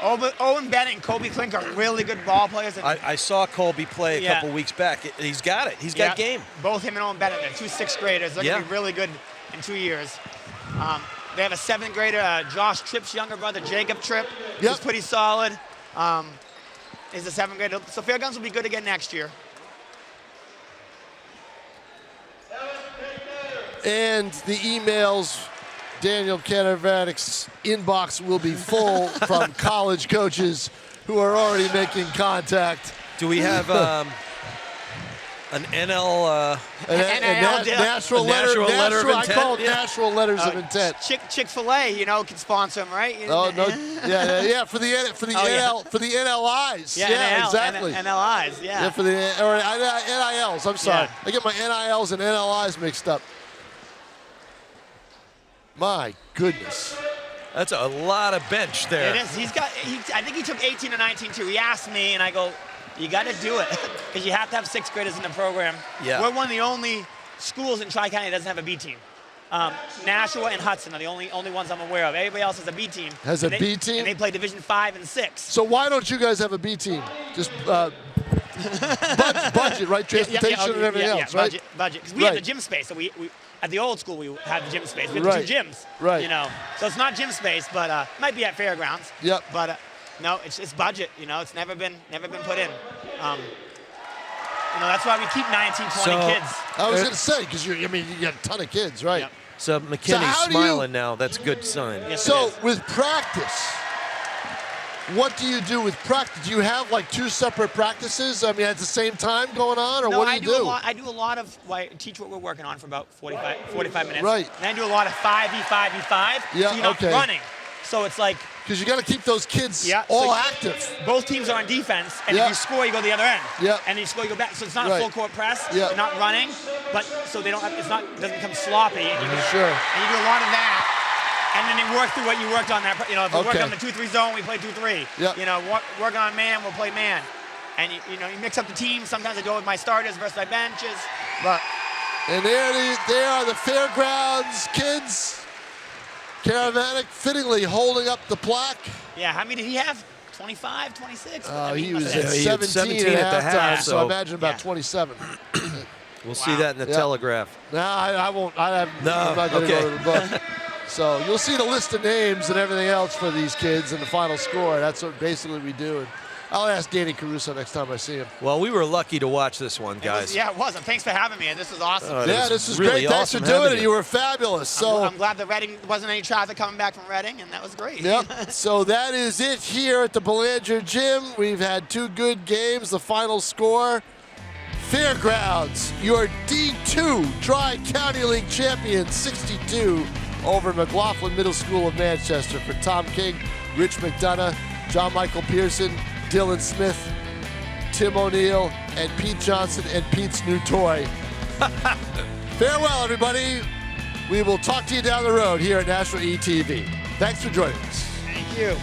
Owen Bennett and Kobe Klink are really good ball players. And I saw Colby play a Yeah. couple weeks back. He's got it. He's got game. Both him and Owen Bennett, they're two sixth graders. They're going to be really good in 2 years. They have a seventh grader, Josh Tripp's younger brother, Jacob Tripp, who's pretty solid. Is a seventh grader. So Fairgrounds will be good again next year. And the emails, Daniel Canavanic's inbox will be full from college coaches who are already making contact. Do we have an NL? Natural letter of I intent? call it natural letters of intent. Chick-fil-A, can sponsor them, right? Oh no, yeah, for the NLIs. Yeah, exactly. NLIs, Yeah, for the NILs. I'm sorry, Yeah. I get my NILs and NLIs mixed up. My goodness. That's a lot of bench there. It is. I think he took 18 or 19 too. He asked me, and I go, you got to do it because you have to have sixth graders in the program. Yeah. We're one of the only schools in Tri-County that doesn't have a B team. Nashua and Hudson are the only ones I'm aware of. Everybody else has a B team. Has a B team? And they play Division 5 and 6. So why don't you guys have a B team? Just budget, right? Transportation and everything else, right? Budget. Because we have the gym space. So we at the old school, we had the gym space. We had the two gyms. Right. So it's not gym space, but might be at Fairgrounds. Yep. But no, it's budget. It's never been put in. That's why we keep 19, 20 kids. I was going to say, because you got a ton of kids, right? Yep. So McKinney's how do smiling now. That's a good sign. Yes, So it is. with practice, what do you do with practice? Do you have like two separate practices? At the same time going on, or No, what do you do? I do a lot of, teach what we're working on for about 45 minutes. Right. And I do a lot of 5v5v5. Yeah, so you're not okay. running. So it's like Because you got to keep those kids so active. both teams are on defense, and Yeah. if you score, you go the other end. Yeah. And you score, you go back. So it's not Right. a full court press. Yeah. You're not running, but so they don't. It doesn't become sloppy. And Sure. And you do a lot of that, and then you work through what you worked on. If we work Okay. on the 2-3 zone, we play 2-3. Yeah. Work on man, we'll play man. And you mix up the team. Sometimes I go with my starters versus my benches. But And there are the Fairgrounds kids. Caravanic fittingly holding up the plaque. yeah, how many did he have? 25, 26? He was must at have- he had 17 at the half, halftime, so I so- imagine about Yeah. 27. We'll see that in the Telegraph. No, I won't. I'm not going to okay. go to the book. So you'll see the list of names and everything else for these kids and the final score. That's what basically we do. And I'll ask Danny Caruso next time I see him. Well, we were lucky to watch this one, guys. It was. And thanks for having me. This was awesome. This is really great. Thanks awesome for doing having it. you. You were fabulous. So I'm glad that Reading wasn't any traffic coming back from Reading, and that was great. Yep. So that is it here at the Belanger Gym. We've had two good games. The final score, Fairgrounds, your D2 Tri-County League champion, 62 over McLaughlin Middle School of Manchester. For Tom King, Rich McDonough, John Michael Pearson, Dylan Smith, Tim O'Neill, and Pete Johnson, and Pete's new toy. Farewell, everybody. We will talk to you down the road here at Nashua ETV. Thanks for joining us. Thank you.